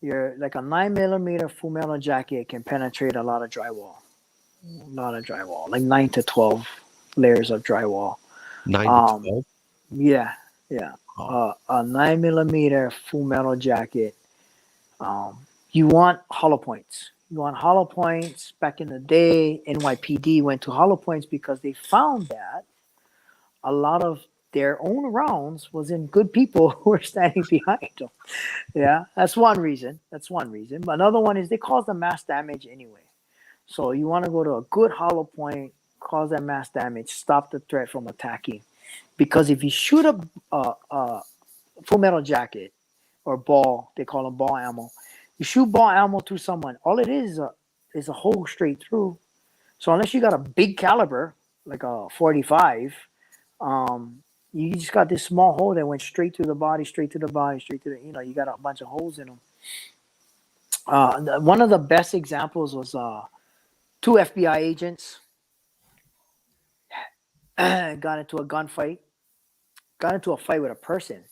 your like a 9mm full metal jacket can penetrate a lot of drywall. Like 9 to 12 layers of drywall. 9 to 12? Yeah, yeah. Oh, A 9mm full metal jacket. You want hollow points. You want hollow points. Back in the day, NYPD went to hollow points because they found that a lot of their own rounds was in good people who were standing behind them. Yeah, that's one reason. But another one is they cause the mass damage anyway. So you want to go to a good hollow point, cause that mass damage, stop the threat from attacking. Because if you shoot a full metal jacket or ball, they call them ball ammo. You shoot ball ammo through someone, all it is a hole straight through. So unless you got a big caliber like a 45, you just got this small hole that went straight through the body, straight to the body, straight to the, you got a bunch of holes in them. One of the best examples was two FBI agents got into a fight with a person.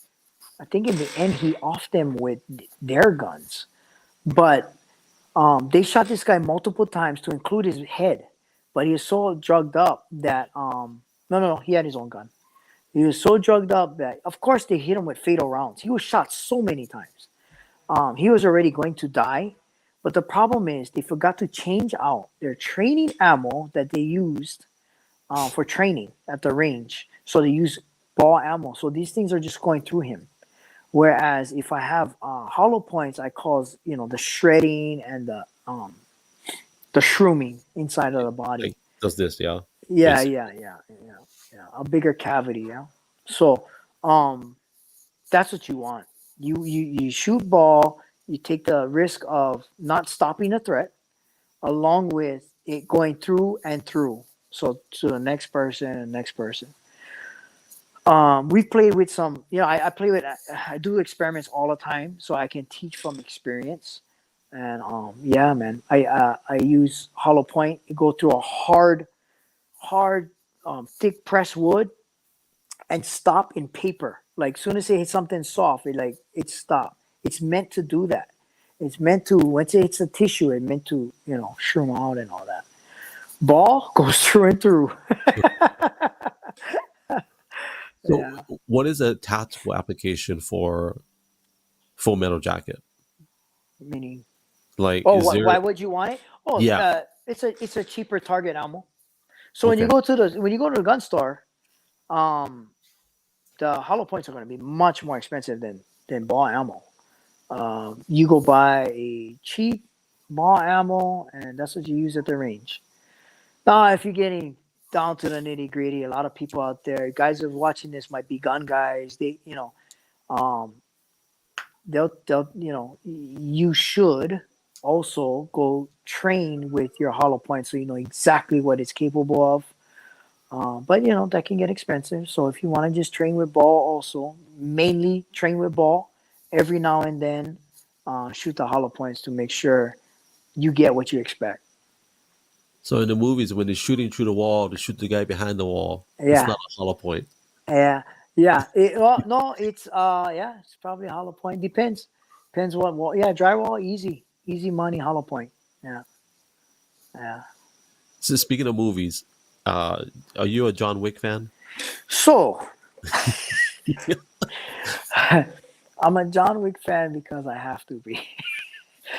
I think in the end he offed them with their guns, but they shot this guy multiple times to include his head. But he was so drugged up that no, he had his own gun. He was so drugged up that, of course, they hit him with fatal rounds. He was shot so many times. He was already going to die. But the problem is they forgot to change out their training ammo that they used for training at the range. So they use ball ammo. So these things are just going through him. Whereas if I have hollow points, I cause the shredding and the shrooming inside of the body. like does this, yeah? Yeah, Basically. yeah. A bigger cavity, yeah. So that's what you want. You shoot ball, you take the risk of not stopping the threat, along with it going through and through. So to the next person and next person. We played with some, I do experiments all the time, so I can teach from experience. And yeah, man, I use hollow point. You go through a hard, thick press wood and stop in paper. Like soon as it hits something soft, it stop. It's meant to do that. It's meant to once it hits the tissue, it's meant to shroom out and all that. Ball goes through and through. So, Yeah. what is a tactical application for Full Metal Jacket? Meaning, Like, oh, is there? why would you want it? Oh, Yeah. it's a cheaper target ammo. So Okay. when you go to the gun store, um, the hollow points are going to be much more expensive than ball ammo. You go buy a cheap ball ammo, and that's what you use at the range. Now, if you're getting down to the nitty gritty, a lot of people out there, guys who are watching this might be gun guys. Um, you should also go train with your hollow point so you know exactly what it's capable of. But that can get expensive. So if you want to just train with ball, also mainly train with ball. Every now and then, shoot the hollow points to make sure you get what you expect. So in the movies, when they're shooting through the wall, they shoot the guy behind the wall. It's Yeah, not a hollow point. yeah. No, it's probably a hollow point. Depends what wall. Yeah, drywall, easy money, hollow point. Yeah, yeah. So speaking of movies, are you a John Wick fan? So I'm a John Wick fan because I have to be.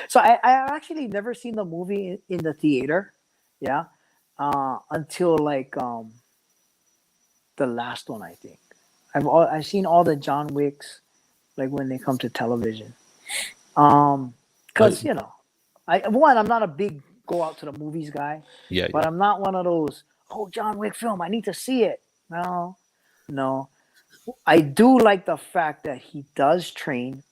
So I actually never seen the movie in the theater. Yeah. Until like the last one, I think. I've seen all the John Wicks like when they come to television. Because I'm not a big go out to the movies guy, Yeah, but yeah. I'm not one of those, oh, John Wick film, I need to see it. No. I do like the fact that he does train.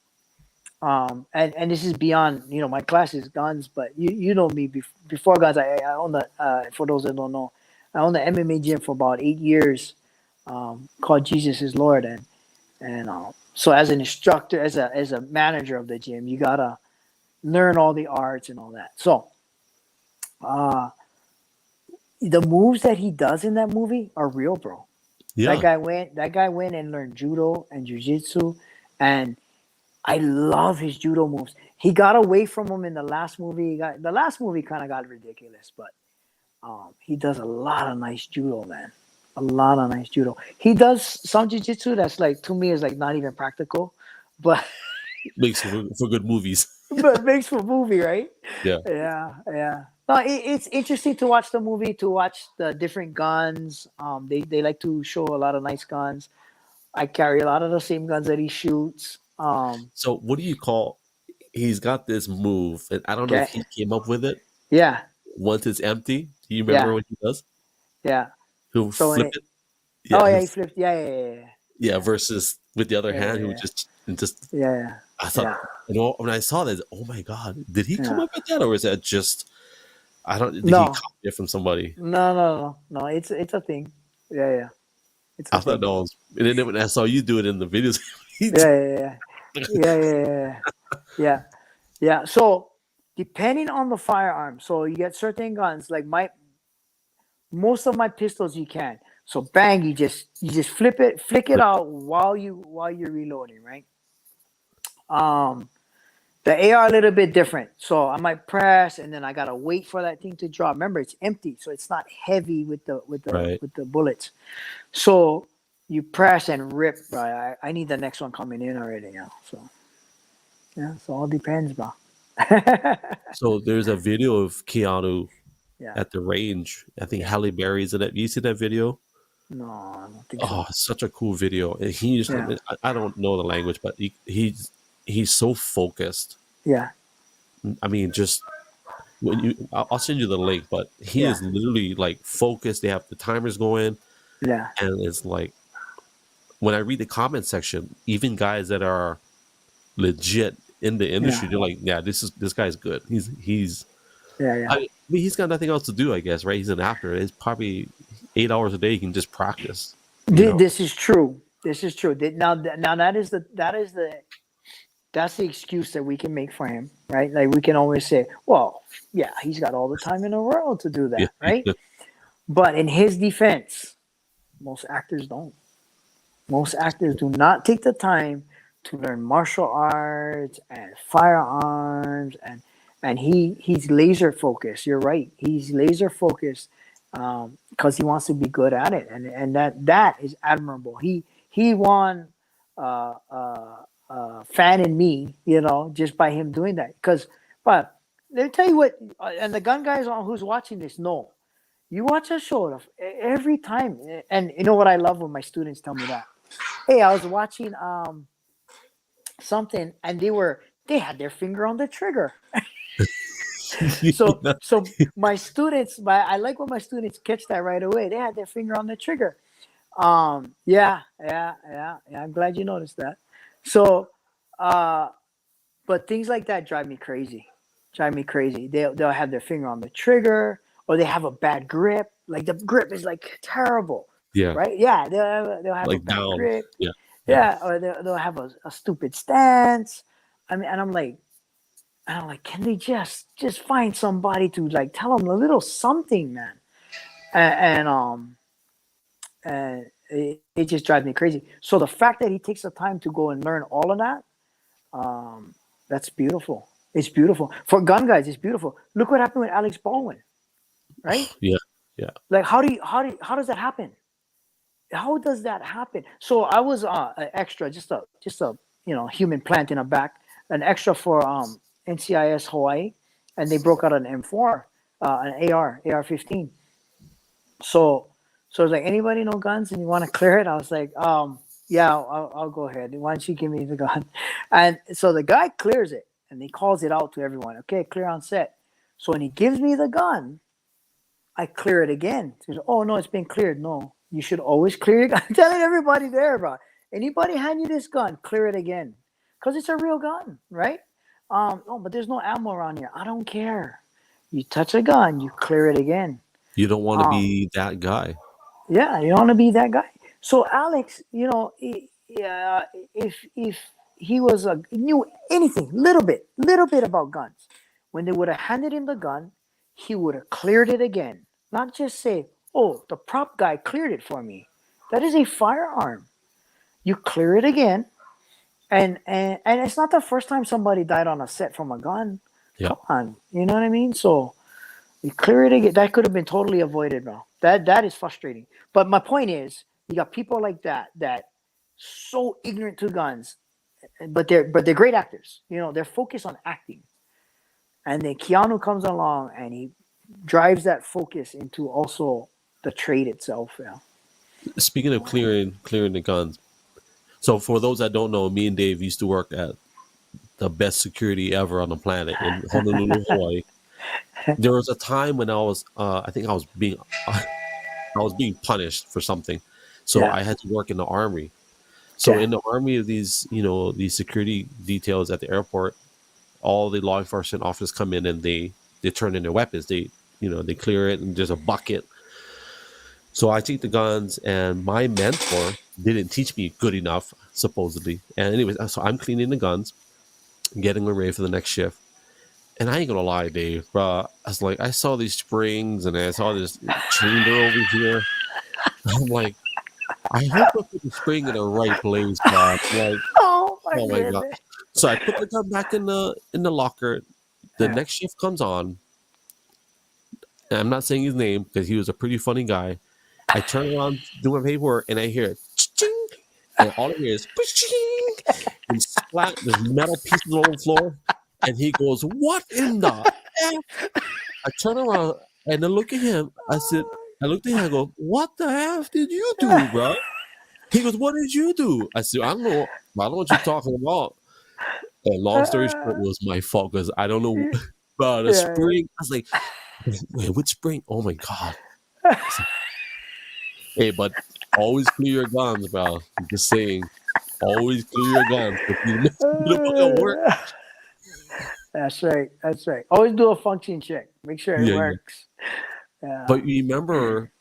And this is beyond, my class is guns, but you know me before guns. I own for those that don't know, I owned the MMA gym for about 8 years, called Jesus is Lord. And so as an instructor, as a manager of the gym, you gotta learn all the arts and all that. So, the moves that he does in that movie are real, bro. Yeah. That guy went and learned judo and jujitsu, and I love his judo moves. He got away from him in the last movie. The last movie kind of got ridiculous, but he does a lot of nice judo, man. A lot of nice judo. He does some jiu-jitsu that's like, to me, is like not even practical, but Makes for good movies. but makes for movie, right? Yeah. Yeah. No, it's interesting to watch the movie, to watch the different guns. They like to show a lot of nice guns. I carry a lot of the same guns that he shoots. So what do you call? He's got this move, and I don't know if Okay. he came up with it. Yeah. Once it's empty, do you remember what he does? Yeah. He'll So flip it. oh yeah, he'll he flipped. Yeah. Yeah, versus with the other hand, he would Yeah. just. Yeah. I thought, when I saw that, oh my god, did he come Yeah. up with that, or is that just? I don't. Did No. he copy it from somebody? No. It's a thing. Yeah. It's a I thought thing. no. And then when I saw you do it in the videos, Yeah. So depending on the firearm, so you get certain guns like most of my pistols you can. So bang, you just flick it out while you're reloading, right? The AR a little bit different. So I might press and then I gotta wait for that thing to drop. Remember, it's empty, so it's not heavy with the bullets. So you press and rip, right? I need the next one coming in already now. So yeah, so all depends, bro. So there's a video of Keanu Yeah. at the range. I think Halle Berry's in it. You see that video? No, I don't think so. Oh, it's such a cool video. And he just, I don't know the language, but he's so focused. Yeah. I mean, just I'll send you the link, but he is literally like focused. They have the timers going. Yeah. And it's like, when I read the comment section, even guys that are legit in the industry, they're like, yeah, this guy's good. He's I mean, he's got nothing else to do, I guess, right? He's an actor. It's probably 8 hours a day he can just practice. This is true. Now that is the that's the excuse that we can make for him, right? Like we can always say, well, yeah, he's got all the time in the world to do Yeah. that, right? But in his defense, most actors don't. Most actors do not take the time to learn martial arts and firearms, and he's laser focused. You're right. He's laser focused because he wants to be good at it, and that is admirable. He won fan in me, just by him doing that. But let me tell you what, and the gun guys who's watching this know. You watch a show every time, and you know what I love when my students tell me that. Hey, I was watching something, and they had their finger on the trigger. So my students, I like when my students catch that right away. They had their finger on the trigger. Yeah. I'm glad you noticed that. So, but things like that drive me crazy. They'll have their finger on the trigger, or they have a bad grip. Like the grip is like terrible. Yeah. Right? Yeah. They'll have Like a bad down. grip. Yeah. Yeah. Or they'll have a stupid stance. I mean, and I'm like, can they just find somebody to like tell them a little something, man? And it just drives me crazy. So the fact that he takes the time to go and learn all of that, that's beautiful. It's beautiful for gun guys. It's beautiful. Look what happened with Alex Baldwin, right? Yeah. Like how does that happen? How does that happen? So I was an extra, just a human plant in a back, an extra for NCIS Hawaii, and they broke out an M4, an AR-15. So I was like, anybody know guns and you want to clear it? I was like, yeah, I'll go ahead. Why don't you give me the gun? And so the guy clears it, and he calls it out to everyone. Okay, clear on set. So when he gives me the gun, I clear it again. He goes, oh no, it's been cleared. No, you should always clear your gun. I'm telling everybody there, bro. Anybody hand you this gun, clear it again, because it's a real gun, right? Oh, but there's no ammo around here. I don't care. You touch a gun, you clear it again. You don't want to be that guy. Yeah, you don't want to be that guy. So Alex, if he was knew anything, little bit about guns, when they would have handed him the gun, he would have cleared it again. Not just say, "Oh, the prop guy cleared it for me." That is a firearm. You clear it again, and it's not the first time somebody died on a set from a gun. Yeah. Come on, you know what I mean? So you clear it again. That could have been totally avoided, bro. That is frustrating. But my point is, you got people like that so ignorant to guns, but they're great actors. They're focused on acting. And then Keanu comes along and he drives that focus into also the trade itself. Yeah. Speaking of clearing the guns, so for those that don't know, me and Dave used to work at the best security ever on the planet in Honolulu, Hawaii. There was a time when I think I was being punished for something, so I had to work in the army. So in the army, of these security details at the airport, all the law enforcement officers come in and they turn in their weapons. They clear it, and there's a bucket. So I take the guns, and my mentor didn't teach me good enough, supposedly. And anyways, so I'm cleaning the guns, getting them ready for the next shift. And I ain't gonna lie, Dave, I was like, I saw these springs and I saw this chamber over here. I'm like, I hope I put the spring in the right place, God. Like, oh my God. So I put the gun back in the locker. The next shift comes on. And I'm not saying his name because he was a pretty funny guy. I turn around, do my paperwork, and I hear ching, and all I hear is ching, and splat. There's metal pieces on the floor. And he goes, "What in the F?" I turn around and I look at him. I looked at him. I go, "What the F did you do, bro?" He goes, "What did you do?" I said, "I don't know what you're talking about." And long story short, it was my fault because I don't know about the spring. I was like, "Wait, which spring? Oh my God!" Hey, but always clear your guns, bro. I'm just saying, always clear your guns. If you don't work. That's right. Always do a function check. Make sure it works. Yeah. But you remember,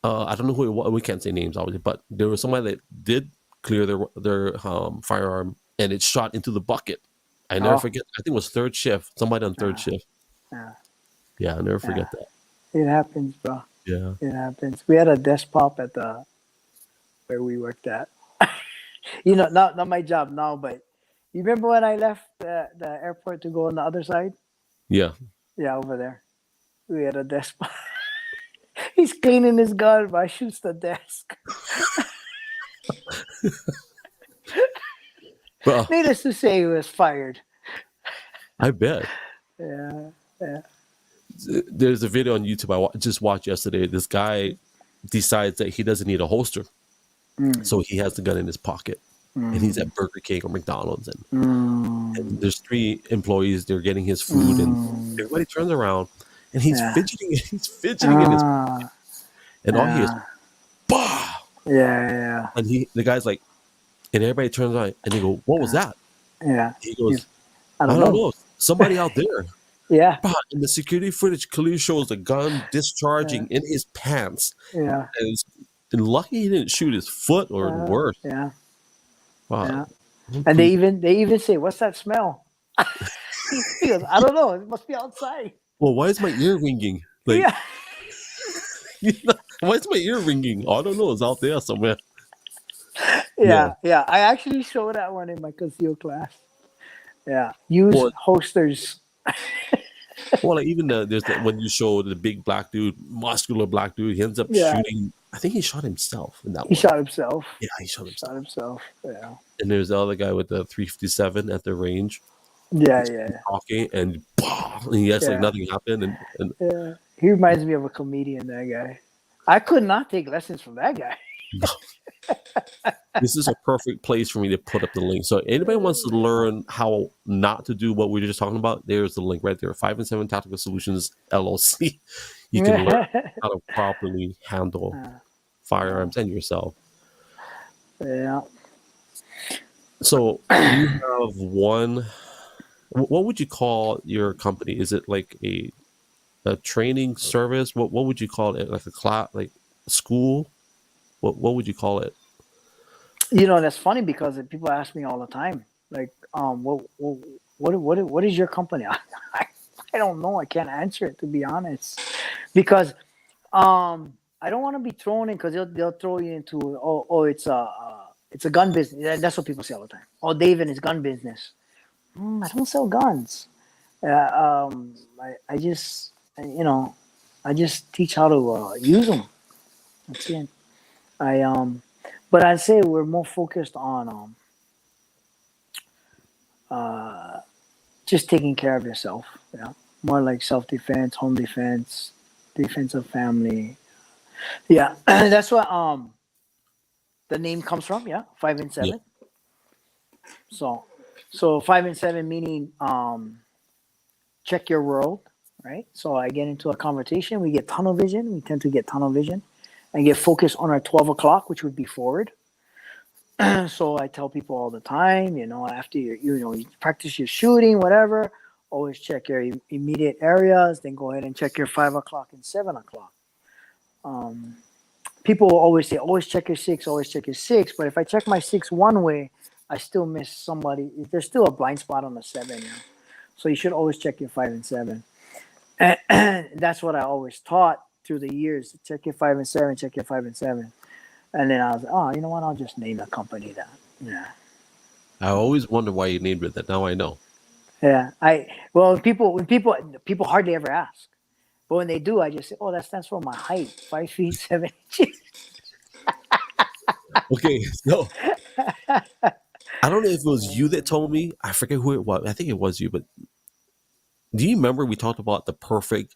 I don't know who it was. We can't say names, obviously, but there was somebody that did clear their firearm and it shot into the bucket. I never forget. I think it was third shift. Somebody on third shift. Yeah. Yeah, I'll never forget that. It happens, bro. Yeah. It happens. We had a desk pop at where we worked at. You know, not my job now, but you remember when I left the airport to go on the other side? Yeah. Yeah, over there. We had a desk pop. He's cleaning his gun, but I shoots the desk. Well, Needless to say, he was fired. I bet. Yeah. There's a video on YouTube I just watched yesterday. This guy decides that he doesn't need a holster. So he has the gun in his pocket. And he's at Burger King or McDonald's. And there's 3 employees. They're getting his food. And everybody turns around. And he's fidgeting. He's fidgeting in his pocket. And all he hears, bah! Yeah. And the guy's like, and everybody turns around. And they go, what was that? Yeah. He goes, I don't know. Somebody out there. Yeah. And the security footage clearly shows the gun discharging in his pants. Yeah. And lucky he didn't shoot his foot or worse. Yeah. Wow. Yeah. And they even say, "What's that smell?" He goes, "I don't know. It must be outside." Well, why is my ear ringing? Like, why is my ear ringing? I don't know. It's out there somewhere. Yeah. I actually showed that one in my conceal class. Yeah. Use holsters. Well, like even when you show the big black dude, muscular black dude, he ends up shooting. I think he shot himself in that one. He shot himself. Yeah, he shot himself. Yeah. And there's the other guy with the 357 at the range. Yeah. Talking and he acts like nothing happened. And yeah, he reminds me of a comedian. That guy. I could not take lessons from that guy. No. This is a perfect place for me to put up the link. So anybody wants to learn how not to do what we were just talking about, there's the link right there. 5 and 7 Tactical Solutions LLC. You can learn how to properly handle firearms and yourself. Yeah. So you have one. What would you call your company? Is it like a training service? What would you call it? Like a class, like school? What would you call it? You know, that's funny because people ask me all the time, like, what is your company? I don't know. I can't answer it, to be honest, because I don't want to be thrown in because they'll throw you into it's a gun business. That's what people say all the time. Oh, Dave and his gun business. I don't sell guns. I just teach how to use them. That's it. But I'd say we're more focused on just taking care of yourself. Yeah, more like self-defense, home defense, defense of family. Yeah, that's what the name comes from. Yeah, 5 and 7. Yeah. So 5 and 7 meaning check your world, right? So I get into a conversation, we get tunnel vision. We tend to get tunnel vision. And get focused on our 12 o'clock, which would be forward. So I tell people all the time, after you practice your shooting, whatever, always check your immediate areas, then go ahead and check your 5 o'clock and 7 o'clock. People will always say, always check your 6, always check your 6. But if I check my 6 one way, I still miss somebody. There's still a blind spot on the 7. So you should always check your 5 and 7. And that's what I always taught through the years. Check your 5 and 7, check your 5 and 7. And then I was like, you know what? I'll just name the company that. Yeah. I always wonder why you named it that. Now I know. Yeah. When people hardly ever ask. But when they do, I just say, that stands for my height, 5 feet 7 inches. Okay, so I don't know if it was you that told me. I forget who it was. I think it was you, but do you remember we talked about the perfect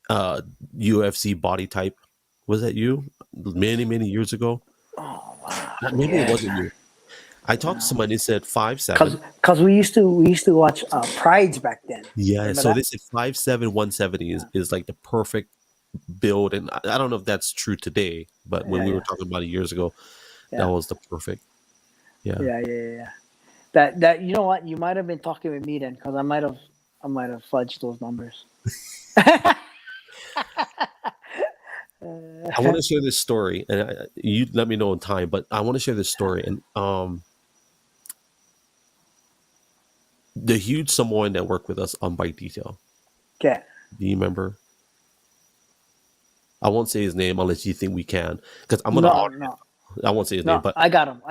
UFC body type? Was that you many years ago? Oh wow! Maybe it wasn't you. I talked to somebody that said 5'7". Because we used to watch Prides back then. Yeah, Remember so that? they said 5'7", 170 is like the perfect build, and I don't know if that's true today, but when we were talking about it years ago, that was the perfect. Yeah. That you know what? You might have been talking with me then, because I might have fudged those numbers. I want to share this story, and you let me know in time. But I want to share this story, and The huge Samoan that worked with us on bike detail. Okay. Do you remember? I won't say his name unless you think we can, because I'm gonna. No. I won't say his name, No. but I got him.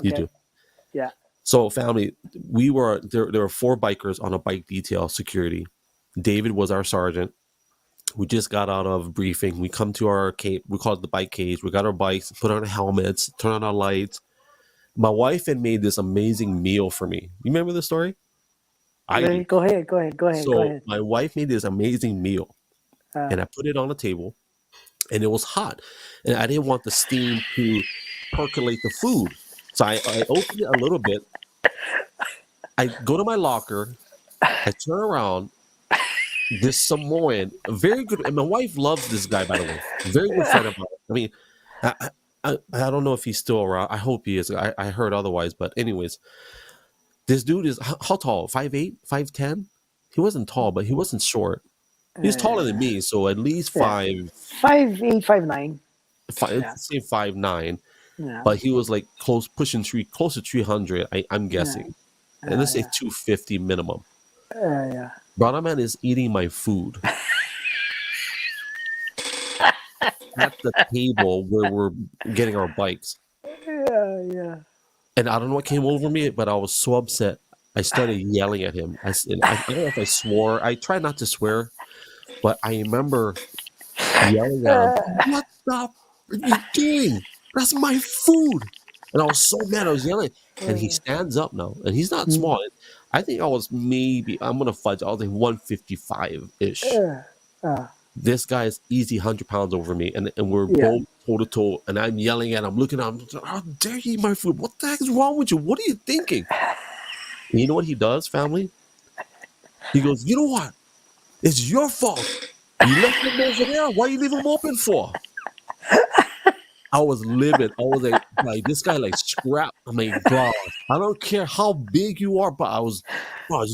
you Okay. do. Yeah. So, family, we were there. There were 4 bikers on a bike detail security. David was our sergeant. We just got out of briefing. We come to our cage. We call it the bike cage. We got our bikes, put on our helmets, turn on our lights. My wife had made this amazing meal for me. You remember the story? I do. Go ahead. So my wife made this amazing meal, and I put it on the table, and it was hot, and I didn't want the steam to percolate the food. So I opened it a little bit. I go to my locker. I turn around. This Samoan, very good, and my wife loves this guy, by the way. Very good friend of mine. I mean, I don't know if he's still around. I hope he is. I heard otherwise, but anyways, this dude is how tall? 5'8", 5'10"? He wasn't tall, but he wasn't short. He's taller than me, so at least 5'8", 5'8", 5'9". say 5'9". Yeah. But he was like close to 300. I'm guessing, and let's say 250 minimum. Yeah. Brother man is eating my food at the table where we're getting our bikes. Yeah. And I don't know what came over me, but I was so upset. I started yelling at him. I don't know if I swore. I try not to swear, but I remember yelling at him. What the are you doing? That's my food. And I was so mad. I was yelling. And he stands up now. And he's not small. I think I was maybe, I'm going to fudge, I was like 155-ish. This guy is easy 100 pounds over me. And we're both toe to toe. And I'm yelling at him, looking at him. How dare you eat my food? What the heck is wrong with you? What are you thinking? And you know what he does, family? He goes, you know what? It's your fault. You left him over there. Why you leave him open for? I was livid. I was like this guy like scrap. I'm like, bro, I don't care how big you are, but I was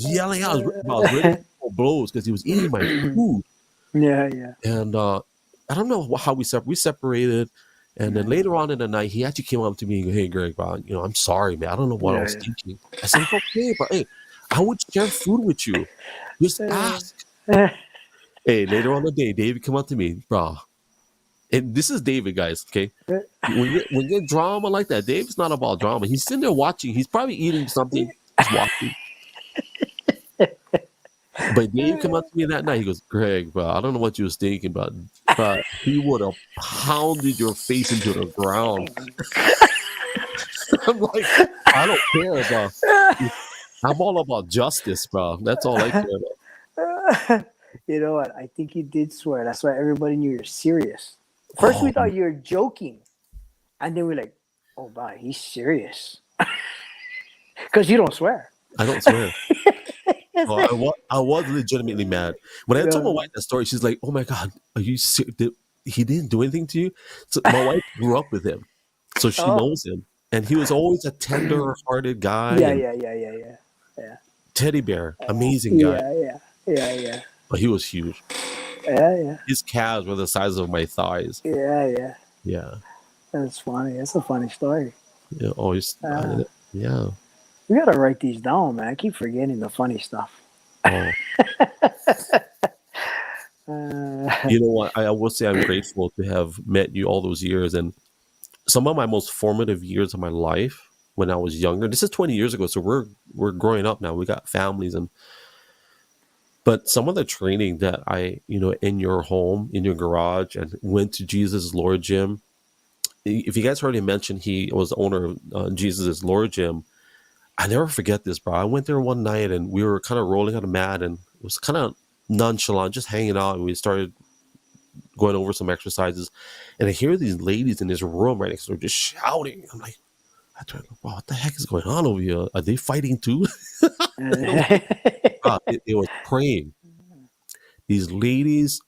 yelling out. I was ready for blows because he was eating my food. Yeah. And I don't know how we separated. And then later on in the night, he actually came up to me and go, hey, Greg, bro, I'm sorry, man. I don't know what I was thinking. I said, it's okay, but hey, I would share food with you. Just ask. Hey, later on the day, David come up to me, bro. And this is David, guys, okay? When you get drama like that, David's not about drama. He's sitting there watching. He's probably eating something. He's watching. But Dave come up to me that night. He goes, Greg, bro, I don't know what you was thinking, but he would have pounded your face into the ground. I'm like, I don't care, bro. I'm all about justice, bro. That's all I care about. You know what? I think you did swear. That's why everybody knew you're serious. First, we thought you were joking. And then we're like, oh, my, he's serious. Because you don't swear. I don't swear. I was legitimately mad. When I told my wife that story, she's like, oh, my God, are you serious? He didn't do anything to you? So my wife grew up with him. So she knows him. And he was always a tender-hearted guy. Yeah. Teddy bear. Amazing guy. Yeah. But he was huge. Yeah. His calves were the size of my thighs. Yeah. That's funny. That's a funny story. Yeah, always. Yeah. We gotta write these down, man. I keep forgetting the funny stuff. Oh. You know what? I will say I'm grateful to have met you all those years, and some of my most formative years of my life when I was younger. This is 20 years ago, so we're growing up now. We got families, but some of the training that I, in your home, in your garage, and went to Jesus Lord Gym. If you guys heard him mention he was the owner of Jesus Lord Gym, I never forget this, bro. I went there one night and we were kind of rolling on a mat and it was kind of nonchalant, just hanging out. And we started going over some exercises. And I hear these ladies in this room right next door just shouting. I'm like, wow, what the heck is going on over here? Are they fighting too? It was praying. These ladies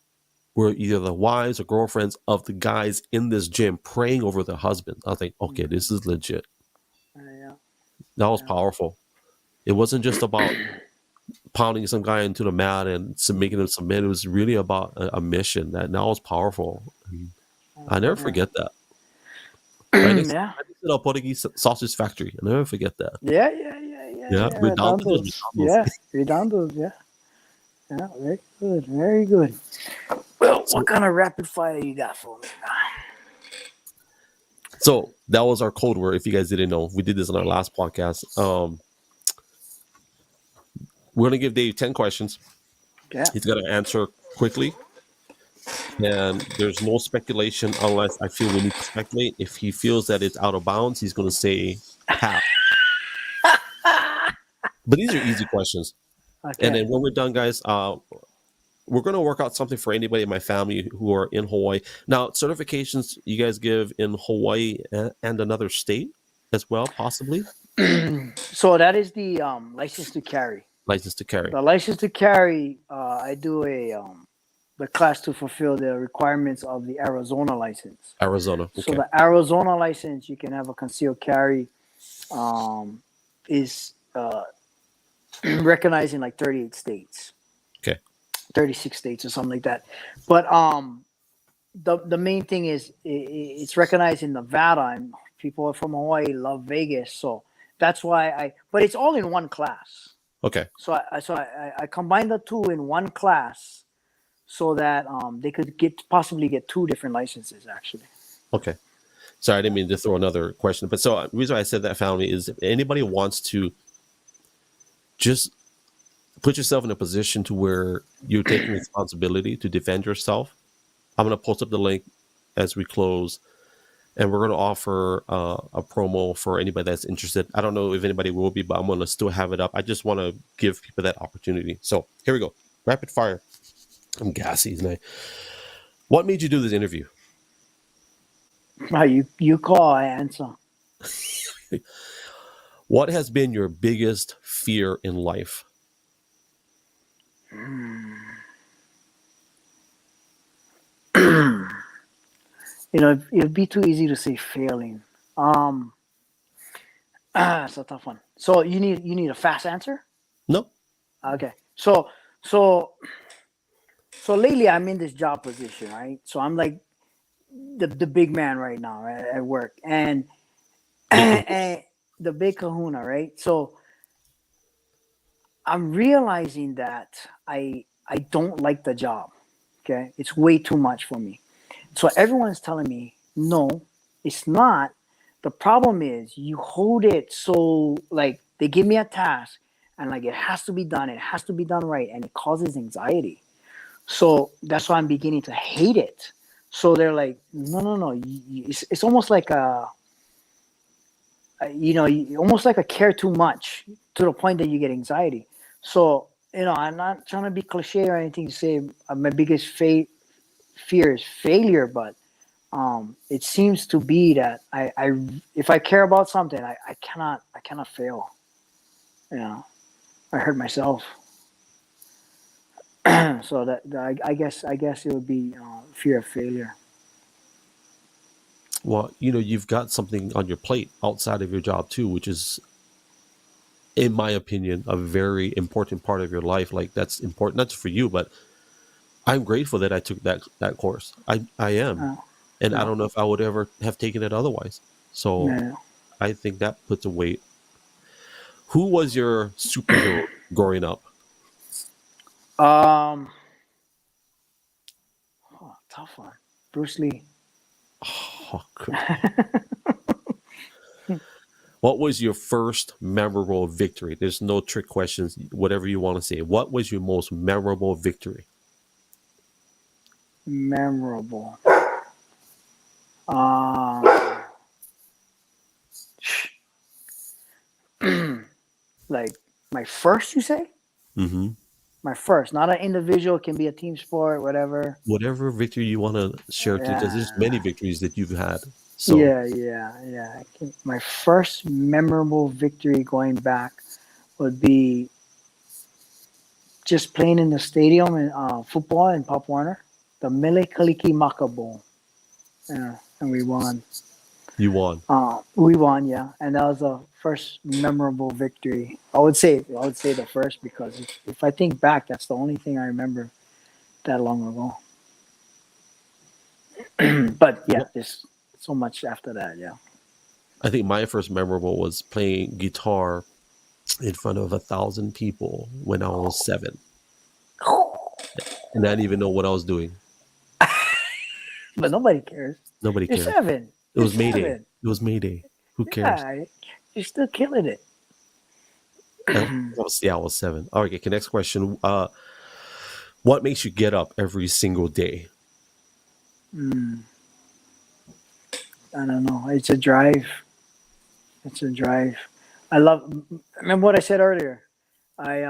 were either the wives or girlfriends of the guys in this gym praying over their husbands. I was like, okay, this is legit. That was powerful. It wasn't just about pounding some guy into the mat and making him submit. It was really about a mission that was powerful. I never forget that. Right next to the Portuguese sausage factory. I never forget that. Yeah. Yeah, redondos. Yeah, redondos. Yeah, yeah, very good, very good. Well, So, what kind of rapid fire you got for me? so that was our code word. If you guys didn't know, we did this on our last podcast. We're gonna give Dave 10 questions. Yeah. He's gonna answer quickly, and there's no speculation unless I feel we need to speculate. If he feels that it's out of bounds, he's gonna say pass. But these are easy questions. Okay. And then when we're done, guys, we're going to work out something for anybody in my family who are in Hawaii. Now, certifications you guys give in Hawaii and another state as well, possibly? So that is the license to carry. License to carry. The license to carry, I do the class to fulfill the requirements of the Arizona license. Arizona. Okay. So the Arizona license, you can have a concealed carry, is recognized in like 38 states. Okay. 36 states or something like that. But the main thing is it's recognized in Nevada, and people from Hawaii love Vegas, so that's why but it's all in one class. Okay. So I combined the two in one class so that they could possibly get two different licenses actually. Okay. Sorry, I didn't mean to throw another question, but so the reason why I said that, family, is if anybody wants to just put yourself in a position to where you're taking responsibility to defend yourself, I'm going to post up the link as we close, and we're going to offer a promo for anybody that's interested. I don't know if anybody will be, but I'm going to still have it up. I just want to give people that opportunity. So here we go. Rapid fire. I'm gassy tonight. What made you do this interview? You call, I answer. What has been your biggest fear in life? It'd be too easy to say failing. It's a tough one. So you need a fast answer? No. Okay. So lately I'm in this job position, right? So I'm like the big man right now, right, at work, and the big kahuna, right? So I'm realizing that I don't like the job. Okay, it's way too much for me. So everyone's telling me, no, it's not. The problem is you hold it so like they give me a task and like it has to be done. It has to be done right, and it causes anxiety. So that's why I'm beginning to hate it. So they're like, no. It's almost like almost like a care too much to the point that you get anxiety. So, I'm not trying to be cliche or anything to say my biggest fear is failure, but it seems to be that I if I care about something, I cannot fail. I hurt myself. So that I guess it would be fear of failure. Well, you've got something on your plate outside of your job too, which is, in my opinion, a very important part of your life. Like, that's important not just for you, but I'm grateful that I took that course. I am, and I don't know if I would ever have taken it otherwise. So I think that puts a weight. Who was your superhero growing up? Tough one. Bruce Lee. Oh, good. What was your first memorable victory? There's no trick questions, whatever you want to say. What was your most memorable victory? Memorable. Like my first, you say? Mm-hmm. My first, not an individual. It can be a team sport, whatever. Whatever victory you want to share, because there's many victories that you've had. So yeah. My first memorable victory going back would be just playing in the stadium in football in Pop Warner, the Mele Kaliki Maka Bowl. Yeah, and we won. You won. We won, yeah, and that was the first memorable victory. I would say the first, because if I think back, that's the only thing I remember that long ago. But yeah, there's so much after that. Yeah, I think my first memorable was playing guitar in front of 1,000 people when I was 7, and I didn't even know what I was doing. But nobody cares. Nobody You're cared. 7. It You're was Mayday. 7. It was Mayday. Who cares? Yeah, you're still killing it. I was 7. All right, okay, next question. What makes you get up every single day? Mm, I don't know. It's a drive. It's a drive. I love. Remember what I said earlier. I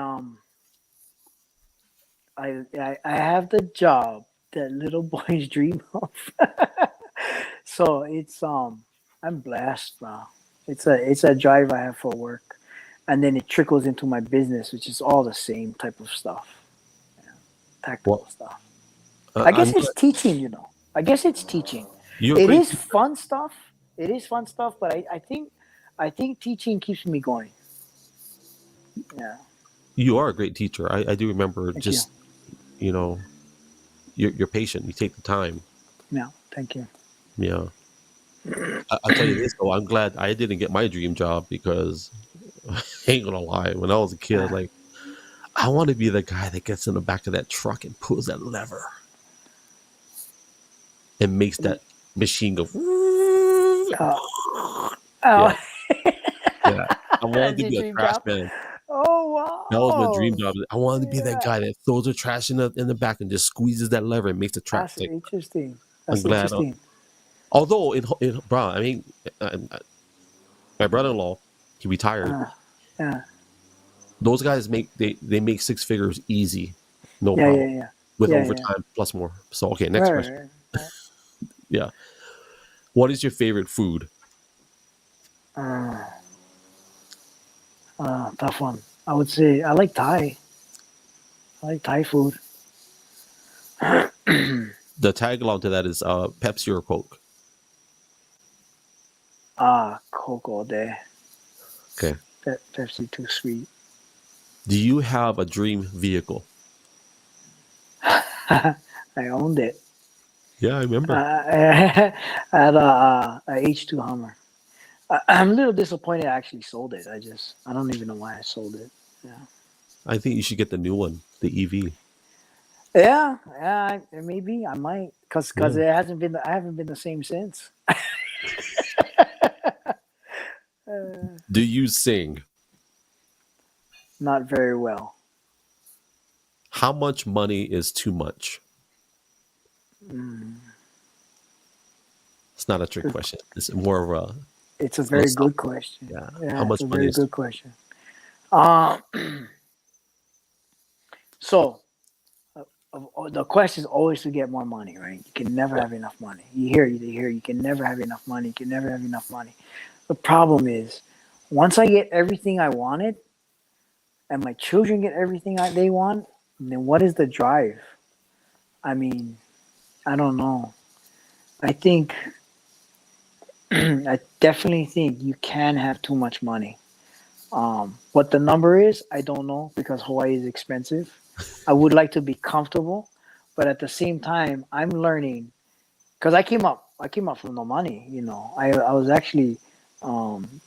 I have the job that little boys dream of. So it's I'm blessed, bro. It's a drive I have for work, and then it trickles into my business, which is all the same type of stuff, tactical Well, stuff. I guess I'm it's glad teaching, I guess it's teaching. you're a It great is teacher. fun stuff. It is fun stuff, but I think teaching keeps me going. Yeah. You are a great teacher. I do remember Thank you. just, you know, you're patient. You take the time. Yeah. Thank you. Yeah. I'll tell you this though. I'm glad I didn't get my dream job because I ain't gonna lie. When I was a kid, Uh, like I want to be the guy that gets in the back of that truck and pulls that lever and makes that machine go. uh, Yeah, oh, yeah. I wanted that's to your be a dream trash job. man. Oh That was my dream wow. job. I wanted to be that Yeah. guy that throws the trash in the back and just squeezes that lever and makes the trash That's tick. interesting. I'm That's glad. interesting. Although bro, I mean, my brother-in-law, he retired. Uh, yeah. Those guys they make 6 figures easy, no Yeah. problem, Yeah. Yeah. with Yeah. Yeah. overtime plus more. So okay, next Right. question. Right. Right. Yeah, what is your favorite food? Uh, tough one. I would say I like Thai. I like Thai food. The tag along to that is Pepsi or Coke. Coke all day. Okay. Pepsi too sweet. Do you have a dream vehicle? I owned it. Yeah, I remember. I had a H2 Hummer. I'm a little disappointed I actually sold it. I don't even know why I sold it. Yeah. I think you should get the new one, the EV. Yeah, yeah, maybe I might, cause Yeah. I haven't been the same since. Do you sing? Not very well. How much money is too much? Mm, It's not a trick good- question. It's more of a it's a very good philosophical. question. Yeah. How Yeah, it's much a money very is too good question. Uh, so the quest is always to get more money, right? You can never much? have enough money. You can never have enough money. You can never have enough money. The problem is, once I get everything I wanted, and my children get everything they want, then what is the drive? I mean, I don't know. I think I definitely think you can have too much money. What the number is, I don't know because Hawaii is expensive. I would like to be comfortable, but at the same time, I'm learning because I came up from no money. I was actually, in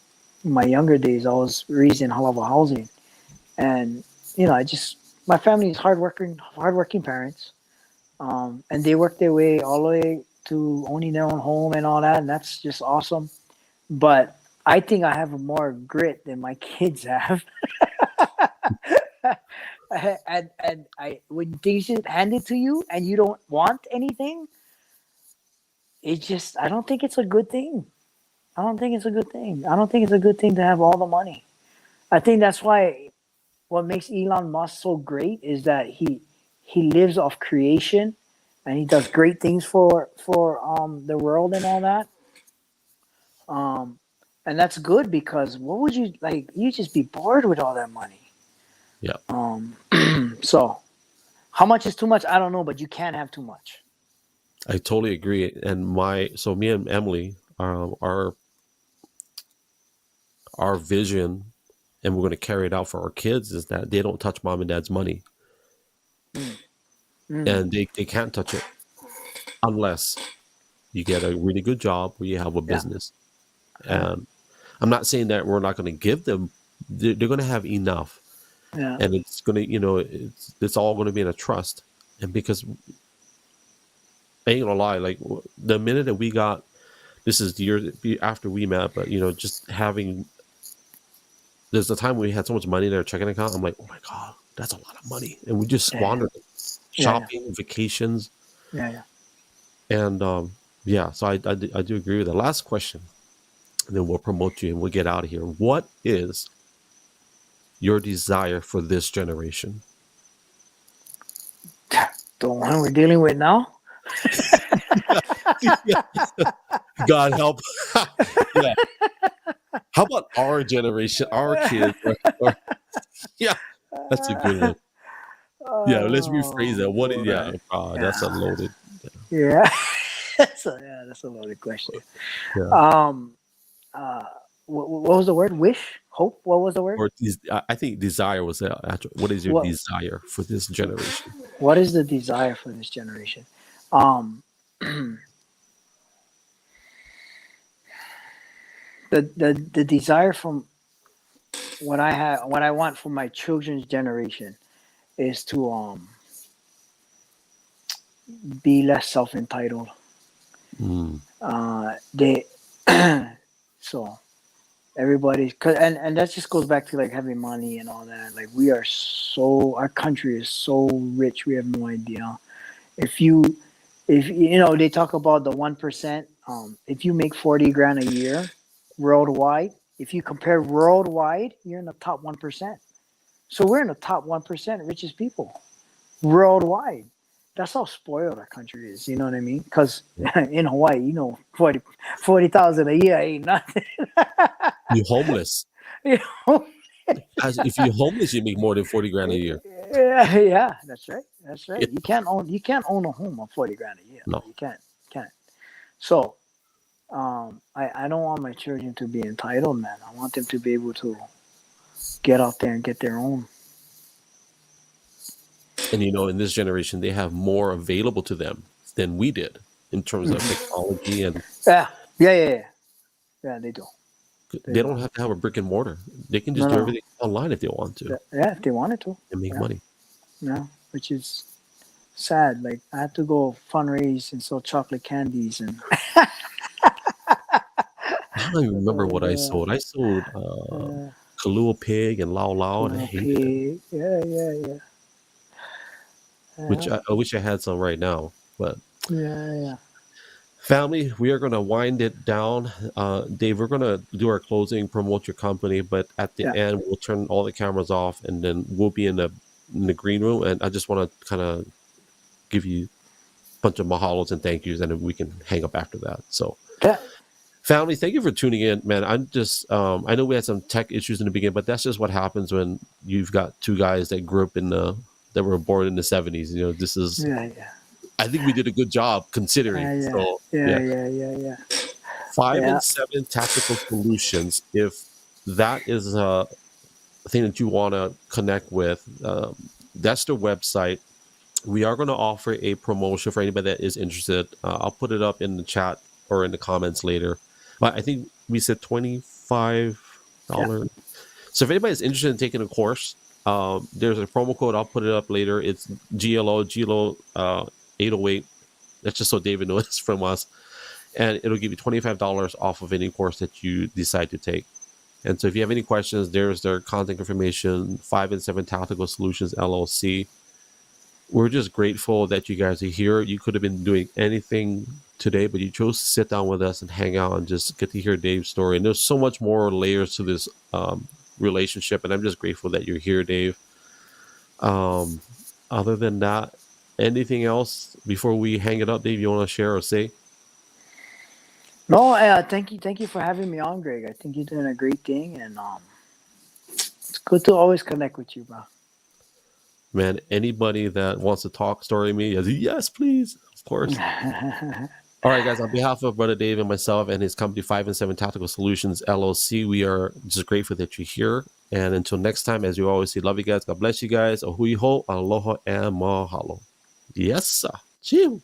my younger days, I was raised in halava housing, and I just my family is hardworking parents, and they work their way all the way to owning their own home and all that, and that's just awesome. But I think I have more grit than my kids have. And when things is handed to you and you don't want anything, I don't think it's a good thing. I don't think it's a good thing. I don't think it's a good thing to have all the money. I think that's why what makes Elon Musk so great is that he lives off creation and he does great things for the world and all that. Um, and that's good because what would you like? You just be bored with all that money. Yeah. So how much is too much? I don't know, but you can't have too much. I totally agree. And me and Emily, our vision, and we're going to carry it out for our kids, is that they don't touch mom and dad's money, Mm, and they can't touch it unless you get a really good job where you have a yeah, business. yeah, And I'm not saying that we're not going to give them they're going to have enough, Yeah. and it's going to, it's all going to be in a trust. And because I ain't gonna lie, like the minute that we got, this is the year after we met, but just having, there's a time we had so much money in our checking account. I'm like, oh my God, that's a lot of money. And we just squandered it. Shopping, vacations. Yeah. And so I do agree with that. Last question, and then we'll promote you and we'll get out of here. What is your desire for this generation? The one we're dealing with now? God help. Yeah. How about our generation, our kids? Yeah, that's a good one. Yeah, let's rephrase that. What is, that's a loaded. Yeah. That's a loaded question. Yeah. What was the word? Wish? Hope? What was the word? Or I think desire was that. What is your desire for this generation? What is the desire for this generation? The desire from what I want for my children's generation is to be less self-entitled. So everybody's, and that just goes back to like having money and all that. Like our country is so rich, we have no idea. If they talk about the 1%, if you make 40 grand a year worldwide, if you compare worldwide, you're in the top 1%. So we're in the top 1% richest people worldwide. That's how spoiled our country is. You know what I mean? Because in Hawaii, 40,000 a year ain't nothing. You're homeless. If you're homeless, you make more than 40 grand a year. Yeah, that's right. Yeah. You can't own a home on 40 grand a year. No, you can't. So, I don't want my children to be entitled, man. I want them to be able to get out there and get their own. And in this generation, they have more available to them than we did in terms of technology and. Yeah, they do. They don't have to have a brick and mortar. They can just do everything online if they want to. Yeah, if they wanted to. And make money. Yeah, which is sad. Like, I had to go fundraise and sell chocolate candies. And I don't even remember what I sold. I sold Kahlua Pig and Lao Lao, and I hated it. Yeah. Which I wish I had some right now. But yeah. Family, we are going to wind it down. Dave, we're going to do our closing, promote your company, but at the end, we'll turn all the cameras off, and then we'll be in the green room. And I just want to kind of give you a bunch of mahalos and thank yous, and then we can hang up after that. So, family, thank you for tuning in, man. I'm just, I know we had some tech issues in the beginning, but that's just what happens when you've got two guys that grew up that were born in the 70s. This is. Yeah. I think we did a good job considering. Yeah. 5 and 7 tactical solutions. If that is a thing that you want to connect with, that's the website. We are going to offer a promotion for anybody that is interested. I'll put it up in the chat or in the comments later. But I think we said $25. Yeah. So if anybody's interested in taking a course, there's a promo code. I'll put it up later. It's gLO 808. That's just so David knows from us. And it'll give you $25 off of any course that you decide to take. And so if you have any questions, there's their contact information, 5 and 7 Tactical Solutions, LLC. We're just grateful that you guys are here. You could have been doing anything today, but you chose to sit down with us and hang out and just get to hear Dave's story. And there's so much more layers to this relationship. And I'm just grateful that you're here, Dave. Other than that, anything else before we hang it up, Dave, you want to share or say? No, thank you for having me on, Greg. I think you're doing a great thing, and it's good to always connect with you, bro. Man, anybody that wants to talk story me, yes, please, of course. All right, guys, on behalf of Brother Dave and myself and his company, 5 and 7 Tactical Solutions, LLC, we are just grateful that you're here. And until next time, as you always say, love you guys. God bless you guys. Ahui ho, aloha, and mahalo. Yes, sir. Chill.